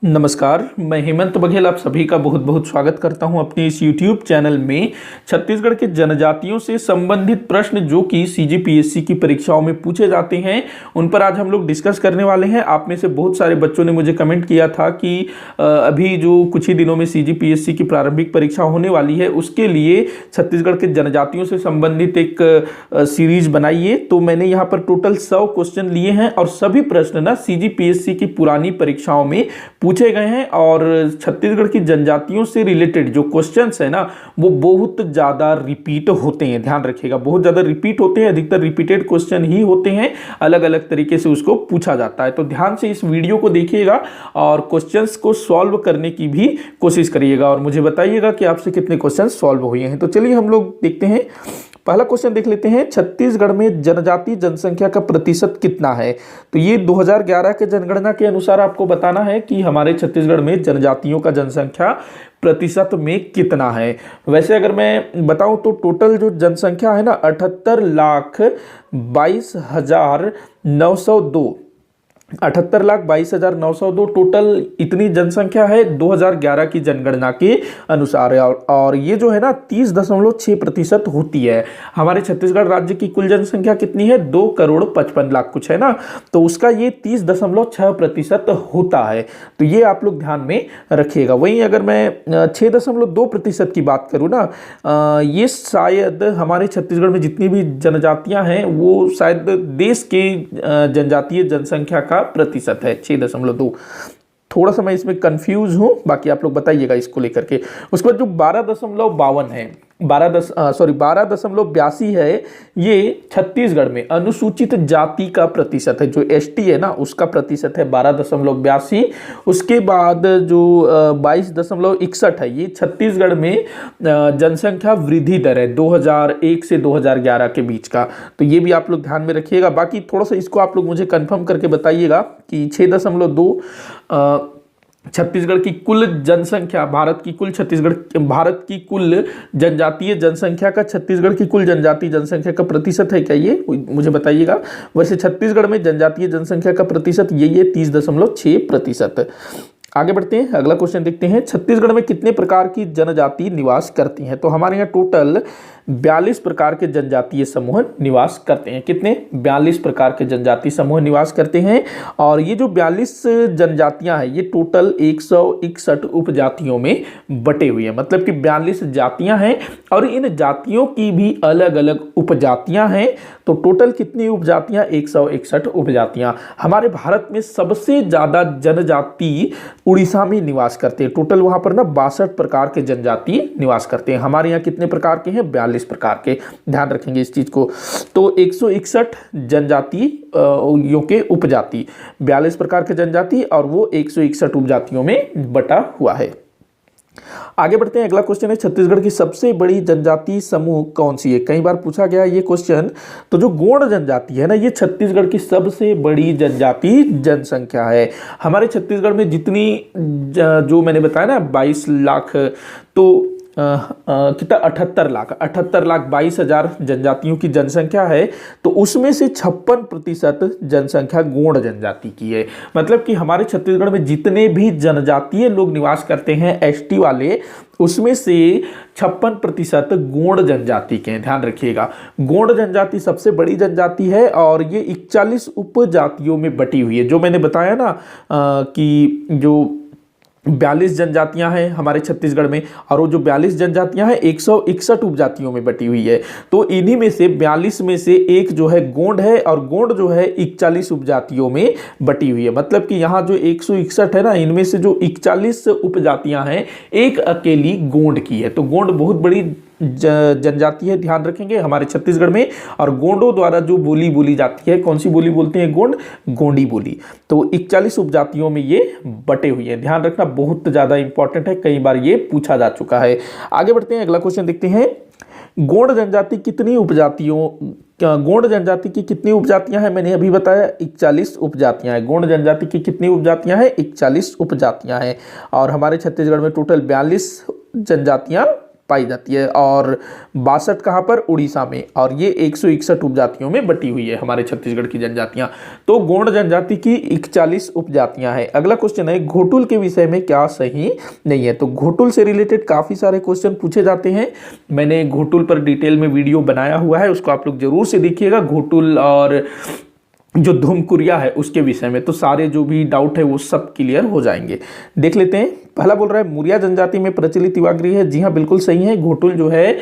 नमस्कार, मैं हेमंत बघेल आप सभी का बहुत बहुत स्वागत करता हूं अपने इस YouTube चैनल में। छत्तीसगढ़ के जनजातियों से संबंधित प्रश्न जो कि सीजीपीएससी की परीक्षाओं में पूछे जाते हैं उन पर आज हम लोग डिस्कस करने वाले हैं। आप में से बहुत सारे बच्चों ने मुझे कमेंट किया था कि अभी जो कुछ ही दिनों में सीजीपीएससी की प्रारंभिक परीक्षा होने वाली है उसके लिए छत्तीसगढ़ के जनजातियों से संबंधित एक सीरीज बनाइए। तो मैंने यहाँ पर टोटल 100 क्वेश्चन लिए हैं और सभी प्रश्न ना सीजीपीएससी की पुरानी परीक्षाओं में पूछे गए हैं और छत्तीसगढ़ की जनजातियों से रिलेटेड जो क्वेश्चंस है ना वो बहुत ज़्यादा रिपीट होते हैं। ध्यान रखिएगा, बहुत ज़्यादा रिपीट होते हैं, अधिकतर रिपीटेड क्वेश्चन ही होते हैं, अलग अलग तरीके से उसको पूछा जाता है। तो ध्यान से इस वीडियो को देखिएगा और क्वेश्चंस को सॉल्व करने की भी कोशिश करिएगा और मुझे बताइएगा कि आपसे कितने क्वेश्चन सॉल्व हुए हैं। तो चलिए हम लोग देखते हैं। पहला क्वेश्चन देख लेते हैं, छत्तीसगढ़ में जनजाति जनसंख्या का प्रतिशत कितना है। तो ये 2011 के जनगणना के अनुसार आपको बताना है कि हमारे छत्तीसगढ़ में जनजातियों का जनसंख्या प्रतिशत में कितना है। वैसे अगर मैं बताऊं तो टोटल जो जनसंख्या है ना 78,22,902 78,22,902 टोटल इतनी जनसंख्या है 2011 की जनगणना के अनुसार। और ये जो है ना 30.6% होती है। हमारे छत्तीसगढ़ राज्य की कुल जनसंख्या कितनी है, 2,55,00,000 कुछ है ना, तो उसका ये 30.6% होता है। तो ये आप लोग ध्यान में रखिएगा। वहीं अगर मैं 6.2% की बात करूँ ना, ये शायद हमारे छत्तीसगढ़ में जितनी भी जनजातियां हैं वो शायद देश के जनजातीय जनसंख्या का प्रतिशत है 6.2। थोड़ा सा मैं इसमें कंफ्यूज हूं, बाकी आप लोग बताइएगा इसको लेकर के। उसके बाद जो 12.52 है 12.82 है, ये छत्तीसगढ़ में अनुसूचित जाति का प्रतिशत है। जो एसटी है ना उसका प्रतिशत है 12.82। उसके बाद जो 22.61 है ये छत्तीसगढ़ में जनसंख्या वृद्धि दर है 2001 से 2011 के बीच का। तो ये भी आप लोग ध्यान में रखिएगा। बाकी थोड़ा सा इसको आप लोग मुझे कंफर्म करके बताइएगा कि 6.2 छत्तीसगढ़ की कुल जनसंख्या, भारत की कुल जनजातीय जनसंख्या का छत्तीसगढ़ की कुल जनजातीय जनसंख्या का प्रतिशत है क्या, ये मुझे बताइएगा। वैसे छत्तीसगढ़ में जनजातीय जनसंख्या का प्रतिशत यही है 30.6%। आगे बढ़ते हैं, अगला क्वेश्चन देखते हैं। छत्तीसगढ़ में कितने प्रकार की जनजाति निवास करती हैं। तो हमारे यहाँ टोटल 42 प्रकार के जनजातीय समूह निवास करते हैं। कितने, 42 प्रकार के जनजातीय समूह निवास करते हैं। और ये जो 42 जनजातियां हैं ये टोटल 161 उपजातियों में बटे हुए हैं। मतलब कि 42 जातियां हैं और इन जातियों की भी अलग अलग उपजातियां हैं। तो टोटल कितनी उपजातियां, 161 उपजातियां। हमारे भारत में सबसे ज्यादा जनजाति उड़ीसा में निवास करते हैं। टोटल वहां पर ना 62 प्रकार के जनजाति निवास करते हैं। हमारे यहाँ कितने प्रकार के हैं, 42 प्रकार के। ध्यान रखेंगे इस चीज को। तो 161 जनजाति के उपजाति, 42 प्रकार के जनजाति और वो 161 उपजातियों में बटा हुआ है। आगे बढ़ते हैं, अगला क्वेश्चन है, छत्तीसगढ़ की सबसे बड़ी जनजाति समूह कौन सी है। कई बार पूछा गया ये क्वेश्चन। तो जो गोंड जनजाति है ना ये छत्तीसगढ़ की सबसे बड़ी जनजाति जनसंख्या है। हमारे छत्तीसगढ़ में जितनी जो मैंने बताया ना 22 लाख, तो कितना 78,22,000 जनजातियों की जनसंख्या है। तो उसमें से 56% जनसंख्या गोंड जनजाति की है। मतलब कि हमारे छत्तीसगढ़ में जितने भी जनजातीय लोग निवास करते हैं एसटी वाले, उसमें से 56% गोंड जनजाति के हैं। ध्यान रखिएगा, गोंड जनजाति सबसे बड़ी जनजाति है और ये 41 उपजातियों में बटी हुई है। जो मैंने बताया ना कि जो 42 जनजातियां हैं हमारे छत्तीसगढ़ में और वो जो 42 जनजातियां हैं 161 उपजातियों में बटी हुई है। तो इन्हीं में से 42 में से एक जो है गोंड है और गोंड जो है 41 उपजातियों में बटी हुई है। मतलब कि यहाँ जो 161 है ना, इनमें से जो 41 उपजातियां हैं एक अकेली गोंड की है। तो गोंड बहुत बड़ी जनजाति है। ध्यान रखेंगे हमारे छत्तीसगढ़ में। और गोंडों द्वारा जो बोली बोली जाती है, कौन सी बोली बोलते हैं, गोंड, गोंडी बोली। तो 41 उपजातियों में ये बटे हुए हैं। ध्यान रखना, बहुत ज्यादा इंपॉर्टेंट है, कई बार ये पूछा जा चुका है। आगे बढ़ते हैं, अगला क्वेश्चन देखते हैं। गोंड जनजाति कितनी उपजातियों, गोंड जनजाति की कितनी उपजातियां हैं, मैंने अभी बताया 41 उपजातियां हैं। गोंड जनजाति की कितनी उपजातियां हैं, 41 उपजातियां हैं। और हमारे छत्तीसगढ़ में टोटल 42 जनजातियां पाई जाती है, और 62 कहाँ पर, उड़ीसा में, और ये 161 उपजातियों में बटी हुई है हमारे छत्तीसगढ़ की जनजातियां। तो गोंड जनजाति की 41 उपजातियां हैं। अगला क्वेश्चन है, घोटुल के विषय में क्या सही नहीं है। तो घोटुल से रिलेटेड काफी सारे क्वेश्चन पूछे जाते हैं, मैंने घोटुल पर डिटेल में वीडियो बनाया हुआ है, उसको आप लोग जरूर से देखिएगा। घोटुल और जो धुमकुरिया है उसके विषय में तो सारे जो भी डाउट है वो सब क्लियर हो जाएंगे। देख लेते हैं। पहला बोल रहा है मुरिया जनजाति में प्रचलित युवा गृह है। जी हाँ, बिल्कुल सही है। घोटुल जो है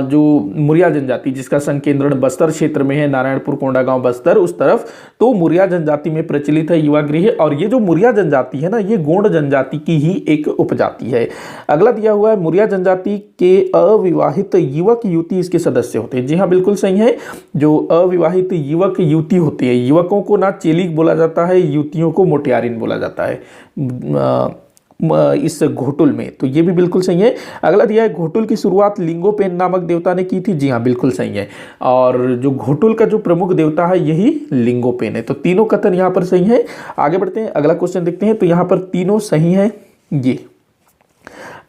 जो मुरिया जनजाति जिसका संकेंद्रण बस्तर क्षेत्र में है, नारायणपुर कोंडागांव बस्तर उस तरफ, तो मुरिया जनजाति में प्रचलित है युवा गृह। और ये जो मुरिया जनजाति है ना, ये गोंड जनजाति की ही एक उपजाति है। अगला दिया हुआ है, मुरिया जनजाति के अविवाहित युवक युवती इसके सदस्य होते हैं। जी हाँ, बिल्कुल सही है। जो अविवाहित युवक युवती होती है, युवकों को ना चेलिक बोला जाता है, युवतियों को मोटियारिन बोला जाता है इस घोटुल में, तो ये भी बिल्कुल सही है। अगला दिया है, घोटुल की शुरुआत लिंगोपेन नामक देवता ने की थी। जी हाँ, बिल्कुल सही है। और जो घोटुल का जो प्रमुख देवता है यही लिंगोपेन है। तो तीनों कथन यहाँ पर सही है। आगे बढ़ते हैं, अगला क्वेश्चन देखते हैं। तो यहाँ पर तीनों सही है। ये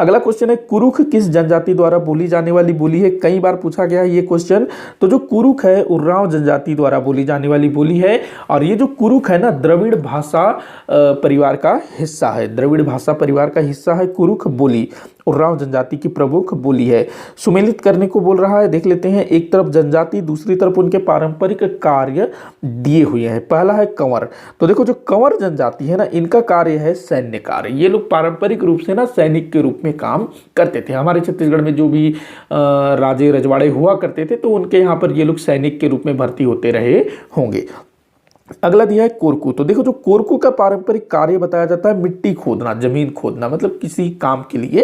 अगला क्वेश्चन है, कुरुख किस जनजाति द्वारा बोली जाने वाली बोली है। कई बार पूछा गया है ये क्वेश्चन। तो जो कुरुख है उर्रांव जनजाति द्वारा बोली जाने वाली बोली है। और ये जो कुरुख है ना, द्रविड़ भाषा परिवार का हिस्सा है। द्रविड़ भाषा परिवार का हिस्सा है कुरुख बोली, उर्रांव जनजाति की प्रमुख बोली है। सुमेलित करने को बोल रहा है, देख लेते हैं। एक तरफ जनजाति, दूसरी तरफ उनके पारंपरिक कार्य दिए हुए हैं। पहला है कंवर। तो देखो, जो कंवर जनजाति है ना, इनका कार्य है सैन्य कार्य। ये लोग पारंपरिक रूप से ना सैनिक के रूप में काम करते थे। हमारे छत्तीसगढ़ में जो भी राजे रजवाड़े हुआ करते थे, तो उनके यहाँ पर ये लोग सैनिक के रूप में भर्ती होते रहे होंगे। अगला दिया है कोरकू। तो देखो, जो कोरकू का पारंपरिक कार्य बताया जाता है मिट्टी खोदना, जमीन खोदना, मतलब किसी काम के लिए।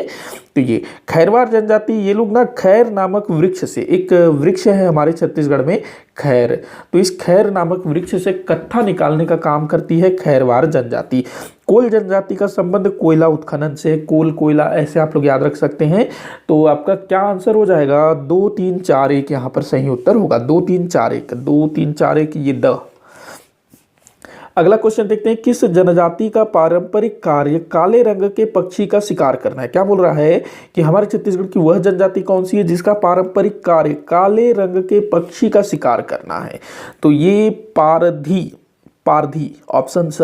तो ये खैरवार जनजाति, ये लोग ना खैर नामक वृक्ष से, एक वृक्ष है हमारे छत्तीसगढ़ में खैर, तो इस खैर नामक वृक्ष से कत्था निकालने का काम करती है खैरवार जनजाति। कोल जनजाति का संबंध कोयला उत्खनन से, कोल कोयला ऐसे आप लोग याद रख सकते हैं। तो आपका क्या आंसर हो जाएगा, 2 3 4 1 यहाँ पर सही उत्तर होगा। 2 3 4 1, 2 3 4 1 ये द। अगला क्वेश्चन देखते हैं, किस जनजाति का पारंपरिक कार्य काले रंग के पक्षी का शिकार करना है। क्या बोल रहा है कि हमारे छत्तीसगढ़ की वह जनजाति कौन सी है जिसका पारंपरिक कार्य काले रंग के पक्षी का शिकार करना है। तो ये पारधी ऑप्शन स।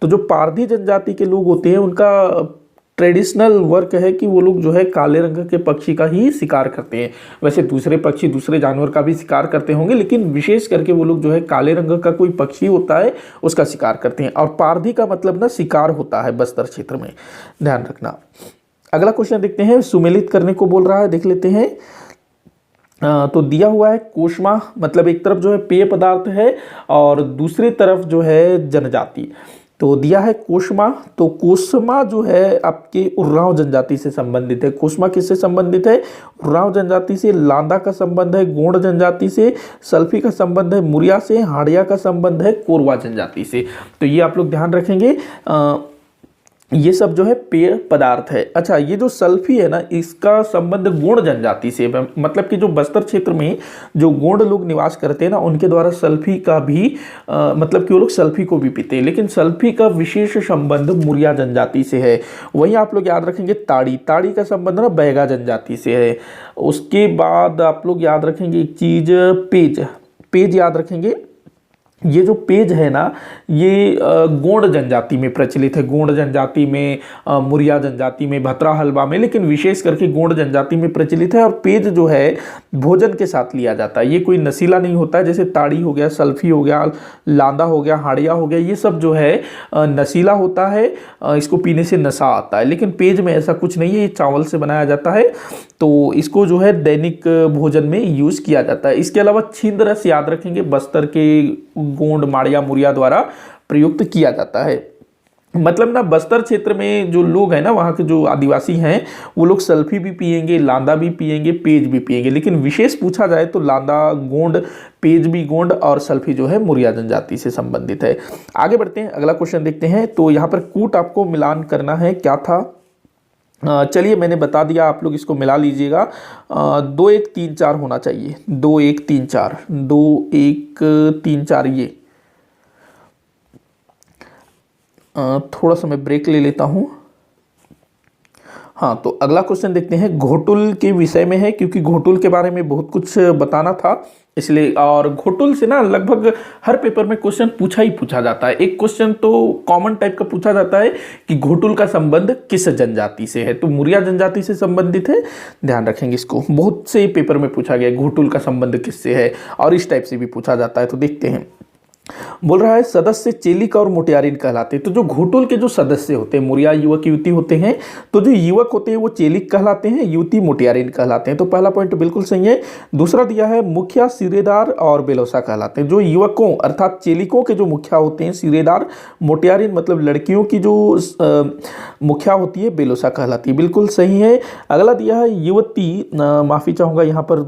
तो जो पारधी जनजाति के लोग होते हैं उनका ट्रेडिशनल वर्क है कि वो लोग जो है काले रंग के पक्षी का ही शिकार करते हैं। वैसे दूसरे पक्षी, दूसरे जानवर का भी शिकार करते होंगे, लेकिन विशेष करके वो लोग जो है काले रंग का कोई पक्षी होता है उसका शिकार करते हैं। और पारधी का मतलब ना शिकार होता है बस्तर क्षेत्र में, ध्यान रखना। अगला क्वेश्चन देखते हैं, सुमेलित करने को बोल रहा है, देख लेते हैं। तो दिया हुआ है कोशमा, मतलब एक तरफ जो है पेय पदार्थ है और दूसरी तरफ जो है जनजाति। तो दिया है कोशमा। तो कोशमा जो है आपके उर्रांव जनजाति से संबंधित है। कोशमा किससे संबंधित है, उर्रांव जनजाति से। लांदा का संबंध है गोंड जनजाति से। सल्फी का संबंध है मुरिया से। हाड़िया का संबंध है कोरवा जनजाति से। तो ये आप लोग ध्यान रखेंगे। ये सब जो है पेय पदार्थ है। अच्छा, ये जो सल्फी है ना, इसका संबंध गोंड जनजाति से, मतलब कि जो बस्तर क्षेत्र में जो गोंड लोग निवास करते हैं ना, उनके द्वारा सल्फी का भी मतलब कि वो लोग सल्फी को भी पीते हैं, लेकिन सल्फी का विशेष संबंध मुरिया जनजाति से है। वहीं आप लोग याद रखेंगे ताड़ी का संबंध ना बैगा जनजाति से है। उसके बाद आप लोग याद रखेंगे एक चीज, पेज याद रखेंगे। ये जो पेज है ना, ये गोंड जनजाति में प्रचलित है। गोंड जनजाति में, मुरिया जनजाति में, भतरा हलवा में, लेकिन विशेष करके गोंड जनजाति में प्रचलित है। और पेज जो है भोजन के साथ लिया जाता है। ये कोई नशीला नहीं होता है, जैसे ताड़ी हो गया, सल्फी हो गया, लांदा हो गया, हाड़िया हो गया, ये सब जो है नशीला होता है, इसको पीने से नशा आता है। लेकिन पेज में ऐसा कुछ नहीं है, ये चावल से बनाया जाता है, तो इसको जो है दैनिक भोजन में यूज किया जाता है। इसके अलावा छिंद रस याद रखेंगे, बस्तर के गोंड माड़िया मुरिया द्वारा प्रयुक्त किया जाता है। मतलब ना बस्तर क्षेत्र में जो लोग हैं ना, वहाँ के जो आदिवासी हैं, वो लोग सल्फी भी पिएंगे, लांदा भी पिएंगे, पेज भी पिएंगे। लेकिन विशेष पूछा जाए तो लांदा गोंड, पेज भी गोंड और सल्फी जो है मुरिया जनजाति से संबंधित है। आगे बढ़ते हैं, अगला क्वेश्चन देखते हैं। तो यहाँ पर कूट आपको मिलान करना है, क्या था, चलिए मैंने बता दिया, आप लोग इसको मिला लीजिएगा। 2 1 3 4 होना चाहिए, 2 1 3 4, 2 1 3 4। ये थोड़ा सा मैं ब्रेक ले लेता हूँ। हाँ, तो अगला क्वेश्चन देखते हैं, घोटुल के विषय में है, क्योंकि घोटुल के बारे में बहुत कुछ बताना था इसलिए। और घोटुल से ना लगभग हर पेपर में क्वेश्चन पूछा ही पूछा जाता है। एक क्वेश्चन तो कॉमन टाइप का पूछा जाता है कि घोटुल का संबंध किस जनजाति से है, तो मुरिया जनजाति से संबंधित है, ध्यान रखेंगे इसको। बहुत से पेपर में पूछा गया घोटुल का संबंध किससे है, और इस टाइप से भी पूछा जाता है। तो देखते हैं, बोल रहा है सदस्य चेलिक और मोटियारिन कहलाते हैं। तो जो घोटुल के जो सदस्य होते हैं, मुरिया युवक युवती होते हैं, तो जो युवक होते हैं वो चेलिक कहलाते हैं, युवती मोटियारिन कहलाते हैं। तो पहला पॉइंट बिल्कुल सही है। दूसरा दिया है मुखिया सिरेदार और बेलोसा कहलाते हैं। जो युवकों अर्थात चेलिकों के जो मुखिया होते हैं सिरेदार, मोटियारिन मतलब लड़कियों की जो मुखिया होती है बेलोसा कहलाती है, बिल्कुल सही है। अगला दिया है युवती, माफ़ी चाहूँगा यहाँ पर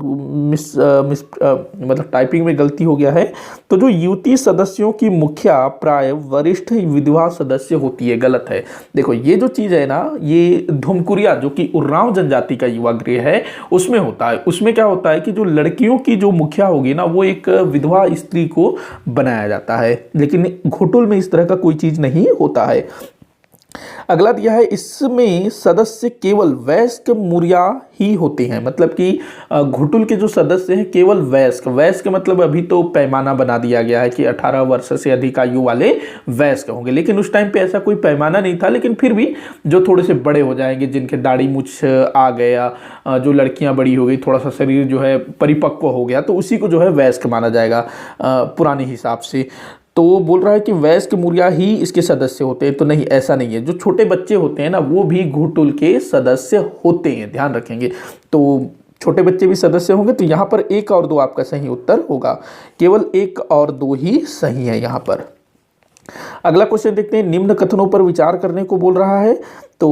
मतलब टाइपिंग में गलती हो गया है। तो जो युवती सदस्यों की मुखिया प्राय वरिष्ठ विधवा सदस्य होती है, गलत है। देखो ये जो चीज है ना, ये धुमकुरिया जो कि उरांव जनजाति का युवा गृह है उसमें होता है। उसमें क्या होता है कि जो लड़कियों की जो मुखिया होगी ना, वो एक विधवा स्त्री को बनाया जाता है, लेकिन घोटुल में इस तरह का कोई चीज नहीं होता है। अगला दिया है, इसमें सदस्य केवल वयस्क मुरिया ही होते हैं, मतलब कि घोटुल के जो सदस्य हैं केवल वयस्क, वयस्क मतलब अभी तो पैमाना बना दिया गया है कि 18 वर्ष से अधिक आयु वाले वयस्क होंगे, लेकिन उस टाइम पे ऐसा कोई पैमाना नहीं था। लेकिन फिर भी जो थोड़े से बड़े हो जाएंगे, जिनके दाढ़ी मूछ आ गया, जो लड़कियां बड़ी हो गई, थोड़ा सा शरीर जो है परिपक्व हो गया, तो उसी को जो है वयस्क माना जाएगा पुराने हिसाब से। तो वो बोल रहा है कि वयस्क मुरिया ही इसके सदस्य होते हैं, तो नहीं, ऐसा नहीं है। जो छोटे बच्चे होते हैं ना, वो भी घोटुल के सदस्य होते हैं, ध्यान रखेंगे। तो छोटे बच्चे भी सदस्य होंगे। तो यहाँ पर 1 और 2 आपका सही उत्तर होगा, केवल 1 और 2 ही सही है यहाँ पर। अगला क्वेश्चन देखते हैं, निम्न कथनों पर विचार करने को बोल रहा है। तो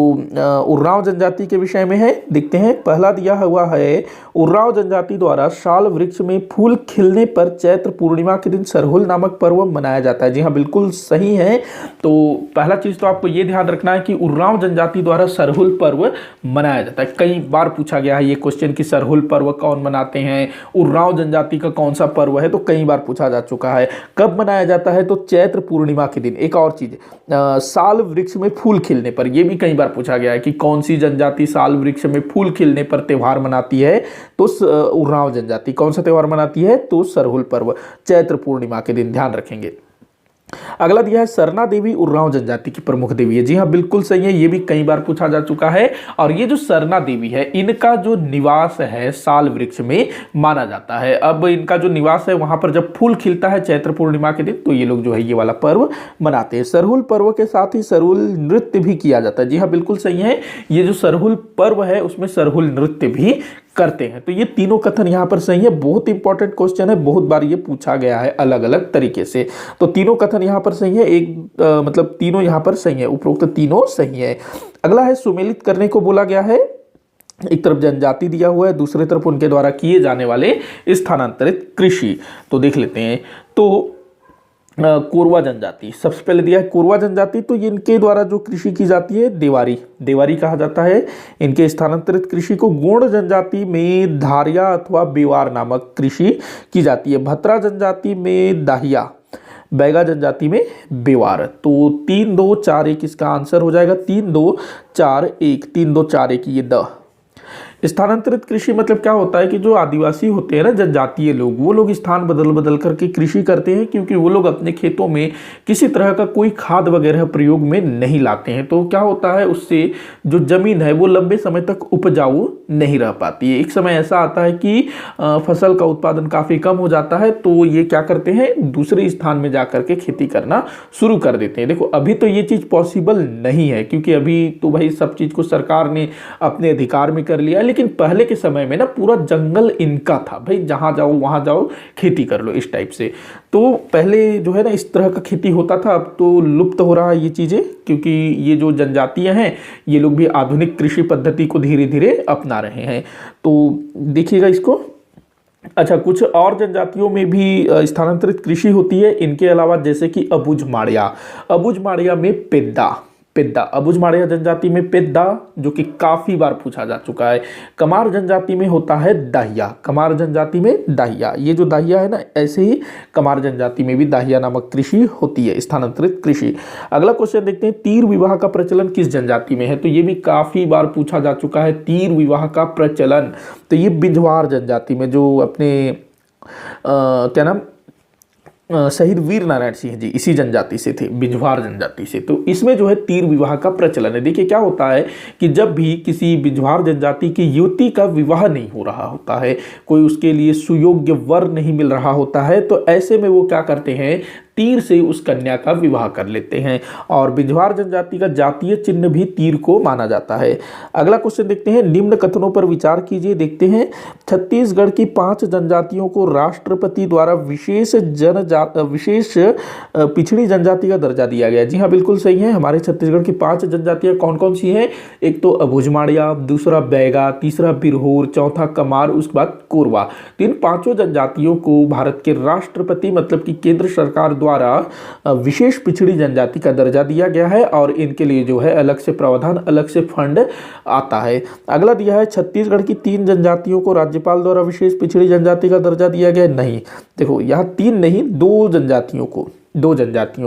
उरांव जनजाति के विषय में है, देखते हैं। पहला दिया हुआ है, उरांव जनजाति द्वारा साल वृक्ष में फूल खिलने पर चैत्र पूर्णिमा के दिन सरहुल नामक पर्व मनाया जाता है। जी हाँ, बिल्कुल सही है। तो पहला चीज तो आपको ये ध्यान रखना है कि उरांव जनजाति द्वारा सरहुल पर्व मनाया जाता है। कई बार पूछा गया है ये क्वेश्चन कि सरहुल पर्व कौन मनाते हैं, उरांव जनजाति का कौन सा पर्व है, तो कई बार पूछा जा चुका है। कब मनाया जाता है, तो चैत्र पूर्णिमा के दिन। एक और चीज, साल वृक्ष में फूल खिलने पर, यह भी कई बार पूछा गया है कि कौन सी जनजाति साल वृक्ष में फूल खिलने पर त्योहार मनाती है, तो उरांव जनजाति। कौन सा त्योहार मनाती है, तो सरहुल पर्व चैत्र पूर्णिमा के दिन, ध्यान रखेंगे। अगला दिया है, सरना देवी उरांव जनजाति की प्रमुख देवी है। जी हाँ, बिल्कुल सही है, ये भी कई बार पूछा जा चुका है। और ये जो सरना देवी है, इनका जो निवास है साल वृक्ष में माना जाता है। अब इनका जो निवास है वहां पर जब फूल खिलता है चैत्र पूर्णिमा के दिन, तो ये लोग जो है ये वाला पर्व मनाते हैं। सरहुल पर्व के साथ ही सरहुल नृत्य भी किया जाता है। जी हाँ, बिल्कुल सही है, ये जो सरहुल पर्व है उसमें सरहुल नृत्य भी करते हैं। तो ये तीनों कथन यहाँ पर सही है। बहुत इंपॉर्टेंट क्वेश्चन है, बहुत बार ये पूछा गया है अलग अलग तरीके से। तो तीनों कथन यहाँ पर सही है, मतलब तीनों यहाँ पर सही है, उपरोक्त तीनों सही है। अगला है, सुमेलित करने को बोला गया है। एक तरफ जनजाति दिया हुआ है, दूसरी तरफ उनके द्वारा किए जाने वाले स्थानांतरित कृषि। तो देख लेते हैं। तो कोरवा जनजाति सबसे पहले दिया है, कोरवा जनजाति। तो इनके द्वारा जो कृषि की जाती है देवारी कहा जाता है। इनके स्थानांतरित कृषि को गोंड जनजाति में धारिया अथवा बेवार नामक कृषि की जाती है। भत्रा जनजाति में दाहिया, बैगा जनजाति में बेवार। तो 3 2 4 1 इसका आंसर हो जाएगा। 3 2 4 1, 3 2 4 1 ये द। स्थानांतरित कृषि मतलब क्या होता है कि जो आदिवासी होते हैं ना, जनजातीय लोग, वो लोग स्थान बदल बदल करके कृषि करते हैं, क्योंकि वो लोग अपने खेतों में किसी तरह का कोई खाद वगैरह प्रयोग में नहीं लाते हैं। तो क्या होता है, उससे जो जमीन है वो लंबे समय तक उपजाऊ नहीं रह पाती है। एक समय ऐसा आता है कि फसल का उत्पादन काफ़ी कम हो जाता है, तो ये क्या करते हैं, दूसरे स्थान में जा करके खेती करना शुरू कर देते हैं। देखो अभी तो ये चीज़ पॉसिबल नहीं है, क्योंकि अभी तो भाई सब चीज़ को सरकार ने अपने अधिकार में कर लिया, लेकिन पहले के समय में ना पूरा जंगल इनका था, भाई जहां जाओ वहां जाओ खेती कर लो, इस टाइप से। तो पहले जो है ना इस तरह का खेती होता था, अब तो लुप्त हो रहा है ये चीजें, क्योंकि ये जो जनजातियां हैं ये लोग भी आधुनिक कृषि पद्धति को धीरे धीरे अपना रहे हैं। तो देखिएगा इसको। अच्छा, कुछ और जनजातियों में भी स्थानांतरित कृषि होती है इनके अलावा, जैसे कि अबुझमाड़िया में पेड्डा, पिद्दा। अबुझमाड़िया जनजाति में पिद्दा, जो कि काफी बार पूछा जा चुका है। कमार जनजाति में होता है दाहिया, कमार जनजाति में दाहिया। ये जो दाहिया है ना, ऐसे ही कमार जनजाति में भी दाहिया नामक कृषि होती है, स्थानांतरित कृषि। अगला क्वेश्चन देखते हैं, तीर विवाह का प्रचलन किस जनजाति में है? तो ये भी काफी बार पूछा जा चुका है, तीर विवाह का प्रचलन। तो ये बिंझवार जनजाति में, जो अपने क्या नाम, शहीद वीर नारायण सिंह जी इसी जनजाति से थे, बिंझवार जनजाति से। तो इसमें जो है तीर विवाह का प्रचलन है। देखिए क्या होता है कि जब भी किसी बिंझवार जनजाति की युवती का विवाह नहीं हो रहा होता है, कोई उसके लिए सुयोग्य वर नहीं मिल रहा होता है, तो ऐसे में वो क्या करते हैं, तीर से उस कन्या का विवाह कर लेते हैं। और बिंझवार जनजाति का जातीय चिन्ह भी तीर को माना जाता है। अगला क्वेश्चन देखते हैं, निम्न कथनों पर विचार कीजिए। देखते हैं, छत्तीसगढ़ की 5 जनजातियों को राष्ट्रपति द्वारा विशेष पिछड़ी जनजाति का दर्जा दिया गया। जी हाँ, बिल्कुल सही है। हमारे छत्तीसगढ़ की 5 जनजातियां कौन कौन सी हैं? एक तो अबुझमाड़िया, दूसरा बैगा, तीसरा बिरहोर, चौथा कमार, उसके बाद कोरवा। तो इन 5 जनजातियों को भारत के राष्ट्रपति मतलब कि केंद्र सरकार द्वारा विशेष पिछड़ी जनजाति का दर्जा दिया गया है, और इनके लिए जो है अलग से प्रावधान, अलग से फंड आता है। अगला दिया है, छत्तीसगढ़ की 3 जनजातियों को राज्यपाल द्वारा विशेष पिछड़ी जनजाति का दर्जा दिया गया। नहीं, देखो यहाँ 3 नहीं, 2 जनजातियों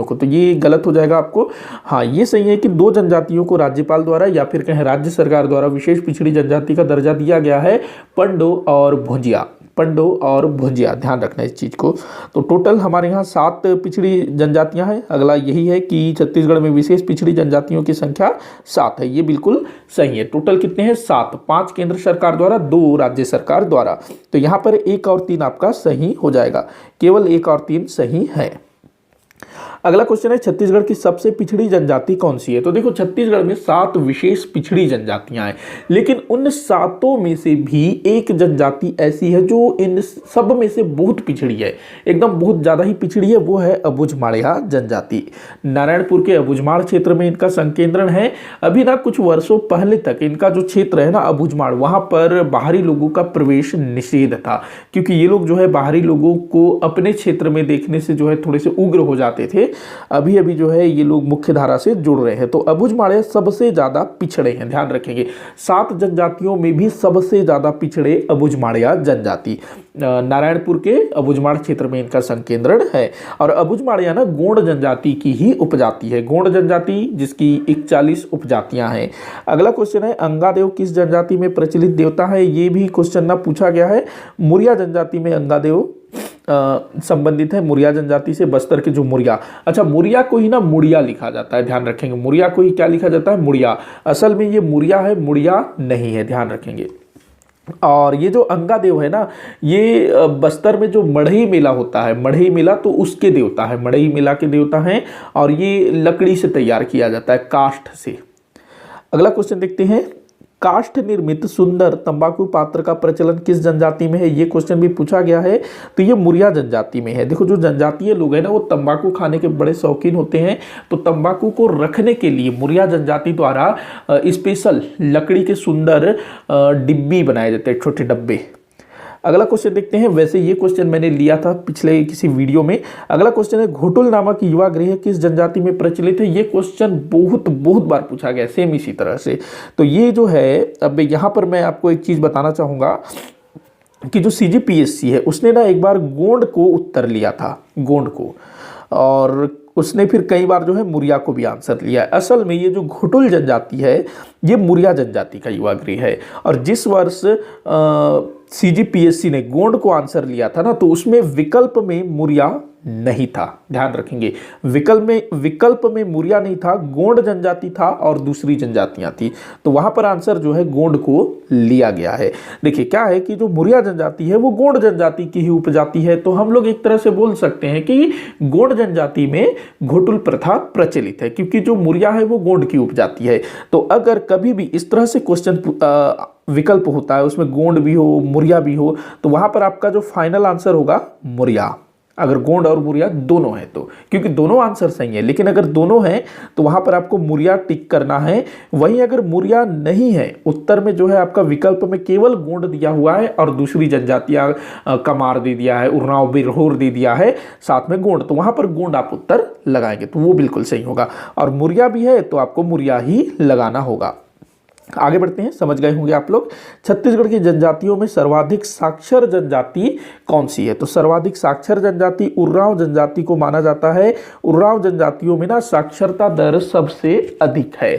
को, तो ये गलत हो जाएगा आपको। हाँ, ये सही है कि 2 जनजातियों को राज्यपाल द्वारा या फिर कहें राज्य सरकार द्वारा विशेष पिछड़ी जनजाति का दर्जा दिया गया है, पंडो और भुंजिया। ध्यान रखना इस चीज को। तो टोटल हमारे यहाँ 7 पिछड़ी जनजातियां हैं। अगला यही है कि छत्तीसगढ़ में विशेष पिछड़ी जनजातियों की संख्या 7 है। ये बिल्कुल सही है। टोटल कितने हैं? 7, 5 केंद्र सरकार द्वारा, 2 राज्य सरकार द्वारा। तो यहाँ पर 1 और 3 आपका सही हो जाएगा, केवल 1 और 3 सही है। अगला क्वेश्चन है, छत्तीसगढ़ की सबसे पिछड़ी जनजाति कौन सी है? तो देखो, छत्तीसगढ़ में 7 विशेष पिछड़ी जनजातियां हैं, लेकिन उन 7 में से भी एक जनजाति ऐसी है जो इन सब में से बहुत पिछड़ी है, एकदम बहुत ज्यादा ही पिछड़ी है। वो है अबुझमाड़िया जनजाति। नारायणपुर के अबुझमाड़ क्षेत्र में इनका संकेंद्रण है। अभी ना कुछ वर्षों पहले तक इनका जो क्षेत्र है ना अबुझमाड़, वहां पर बाहरी लोगों का प्रवेश निषेध था, क्योंकि ये लोग जो है बाहरी लोगों को अपने क्षेत्र में देखने से जो है थोड़े से उग्र हो जाते थे। अभी अभी जो है ये लोग मुख्य धारा से जुड़ रहे हैं। तो अबुझमाड़िया सबसे ज्यादा पिछड़े हैं, ध्यान रखेंगे। 7 जनजातियों में भी सबसे ज्यादा पिछड़े अबुझमाड़िया जनजाति। नारायणपुर के अबुझमाड़ क्षेत्र में इनका संकेंद्रण है। और अबुझमाड़िया ना गोंड जनजाति की ही उपजाति है, गोंड जनजाति, जिसकी 41 उपजातियां हैं। अगला क्वेश्चन है, अंगादेव किस जनजाति में प्रचलित देवता है? ये भी क्वेश्चन ना पूछा गया है। मुरिया जनजाति में अंगादेव संबंधित है, मुरिया जनजाति से। बस्तर के जो मुरिया, अच्छा मुरिया को ही ना मुड़िया लिखा जाता है, ध्यान रखेंगे। मुरिया को ही क्या लिखा जाता है? मुड़िया। असल में ये मुरिया है, मुड़िया नहीं है, ध्यान रखेंगे। और ये जो अंगादेव है ना, ये बस्तर में जो मढ़ई मेला होता है, मढ़ई मेला, तो उसके देवता है, मढ़ई मेला के देवता हैं। और ये लकड़ी से तैयार किया जाता है, काष्ठ से। अगला क्वेश्चन देखते हैं, काष्ठ निर्मित सुंदर तंबाकू पात्र का प्रचलन किस जनजाति में है? ये क्वेश्चन भी पूछा गया है। तो ये मुरिया जनजाति में है। देखो, जो जनजातीय लोग हैं ना, वो तंबाकू खाने के बड़े शौकीन होते हैं। तो तंबाकू को रखने के लिए मुरिया जनजाति द्वारा स्पेशल लकड़ी के सुंदर डिब्बी बनाए जाते हैं, छोटे डब्बे। अगला क्वेश्चन देखते हैं। वैसे ये क्वेश्चन मैंने लिया था पिछले किसी वीडियो में। अगला क्वेश्चन है, घोटुल नामक युवा गृह किस जनजाति में प्रचलित है? ये क्वेश्चन बहुत बार पूछा गया, सेम इसी तरह से। तो ये जो है, अब यहाँ पर मैं आपको एक चीज बताना चाहूंगा कि जो CGPSC है, उसने ना एक बार गोंड को उत्तर लिया था, गोंड को, और उसने फिर कई बार जो है मुरिया को भी आंसर लिया है। असल में ये जो घोटुल जनजाति है, ये मुरिया जनजाति का युवा गृह है। और जिस वर्ष CGPSC ने गोंड को आंसर लिया था ना, तो उसमें विकल्प में मुरिया नहीं था, ध्यान रखेंगे। विकल्प में मुरिया नहीं था, गोंड जनजाति था और दूसरी जनजातियां थी। तो वहां पर आंसर जो है गोंड को लिया गया है। देखिए क्या है कि जो मुरिया जनजाति है वो गोंड जनजाति की ही उपजाति है। तो हम लोग एक तरह से बोल सकते हैं कि गोंड जनजाति में घोटुल प्रथा प्रचलित है, क्योंकि जो मुरिया है वो गोंड की उपजाति है। तो अगर कभी भी इस तरह से क्वेश्चन विकल्प होता है, उसमें गोंड भी हो, मुरिया भी हो, तो वहां पर आपका जो फाइनल आंसर होगा मुरिया। अगर गोंड और मुरिया दोनों है तो, क्योंकि दोनों आंसर सही है, लेकिन अगर दोनों हैं तो वहां पर आपको मुरिया टिक करना है। वहीं अगर मुरिया नहीं है, उत्तर में जो है आपका विकल्प में केवल गोंड दिया हुआ है और दूसरी जनजातियां कमार दे दिया है, उरांव बिरहोर दे दिया है, साथ में गोंड, तो वहां पर गोंड आप उत्तर लगाएंगे तो वो बिल्कुल सही होगा। और मुरिया भी है तो आपको मुरिया ही लगाना होगा। आगे बढ़ते हैं, समझ गए होंगे आप लोग। छत्तीसगढ़ की जनजातियों में सर्वाधिक साक्षर जनजाति कौन सी है? तो सर्वाधिक साक्षर जनजाति उरांव जनजाति को माना जाता है। उरांव जनजातियों में ना साक्षरता दर सबसे अधिक है।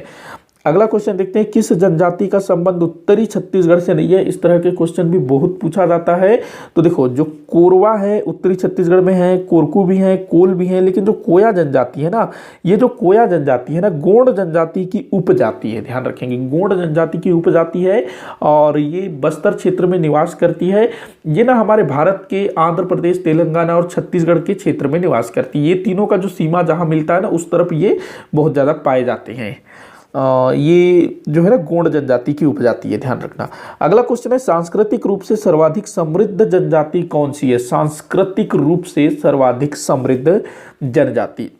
अगला क्वेश्चन देखते हैं, किस जनजाति का संबंध उत्तरी छत्तीसगढ़ से नहीं है? इस तरह के क्वेश्चन भी बहुत पूछा जाता है। तो देखो, जो कोरवा है उत्तरी छत्तीसगढ़ में है, कोरकू भी है, कोल भी है, लेकिन जो कोया जनजाति है ना, ये जो कोया जनजाति है ना, गोंड जनजाति की उपजाति है। ध्यान रखेंगे, गोंड जनजाति की उपजाति है और ये बस्तर क्षेत्र में निवास करती है। ये ना हमारे भारत के आंध्र प्रदेश, तेलंगाना और छत्तीसगढ़ के क्षेत्र में निवास करती है। ये तीनों का जो सीमा जहां मिलता है ना, उस तरफ ये बहुत ज्यादा पाए जाते हैं। ये जो है ना गोंड जनजाति की उपजाति है, ध्यान रखना। अगला क्वेश्चन है, सांस्कृतिक रूप से सर्वाधिक समृद्ध जनजाति कौन सी है? सांस्कृतिक रूप से सर्वाधिक समृद्ध जनजाति,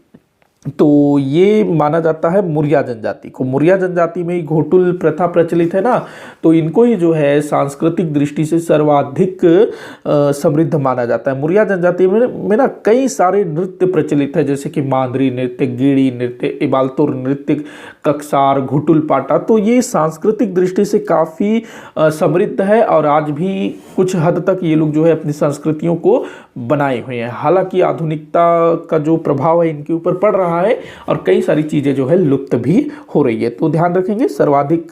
तो ये माना जाता है मुरिया जनजाति को। मुरिया जनजाति में घोटुल प्रथा प्रचलित है ना, तो इनको ही जो है सांस्कृतिक दृष्टि से सर्वाधिक समृद्ध माना जाता है। मुरिया जनजाति में ना कई सारे नृत्य प्रचलित है, जैसे कि मांदरी नृत्य, गेड़ी नृत्य, इबालतोर नृत्य, कक्सार, घुटुल पाटा, तो ये सांस्कृतिक दृष्टि से काफ़ी समृद्ध है और आज भी कुछ हद तक ये लोग जो है अपनी संस्कृतियों को बनाए हुए हैं। हालांकि आधुनिकता का जो प्रभाव है इनके ऊपर पड़ रहा है और कई सारी चीजें जो है लुप्त भी हो रही है। तो ध्यान रखेंगे, सर्वाधिक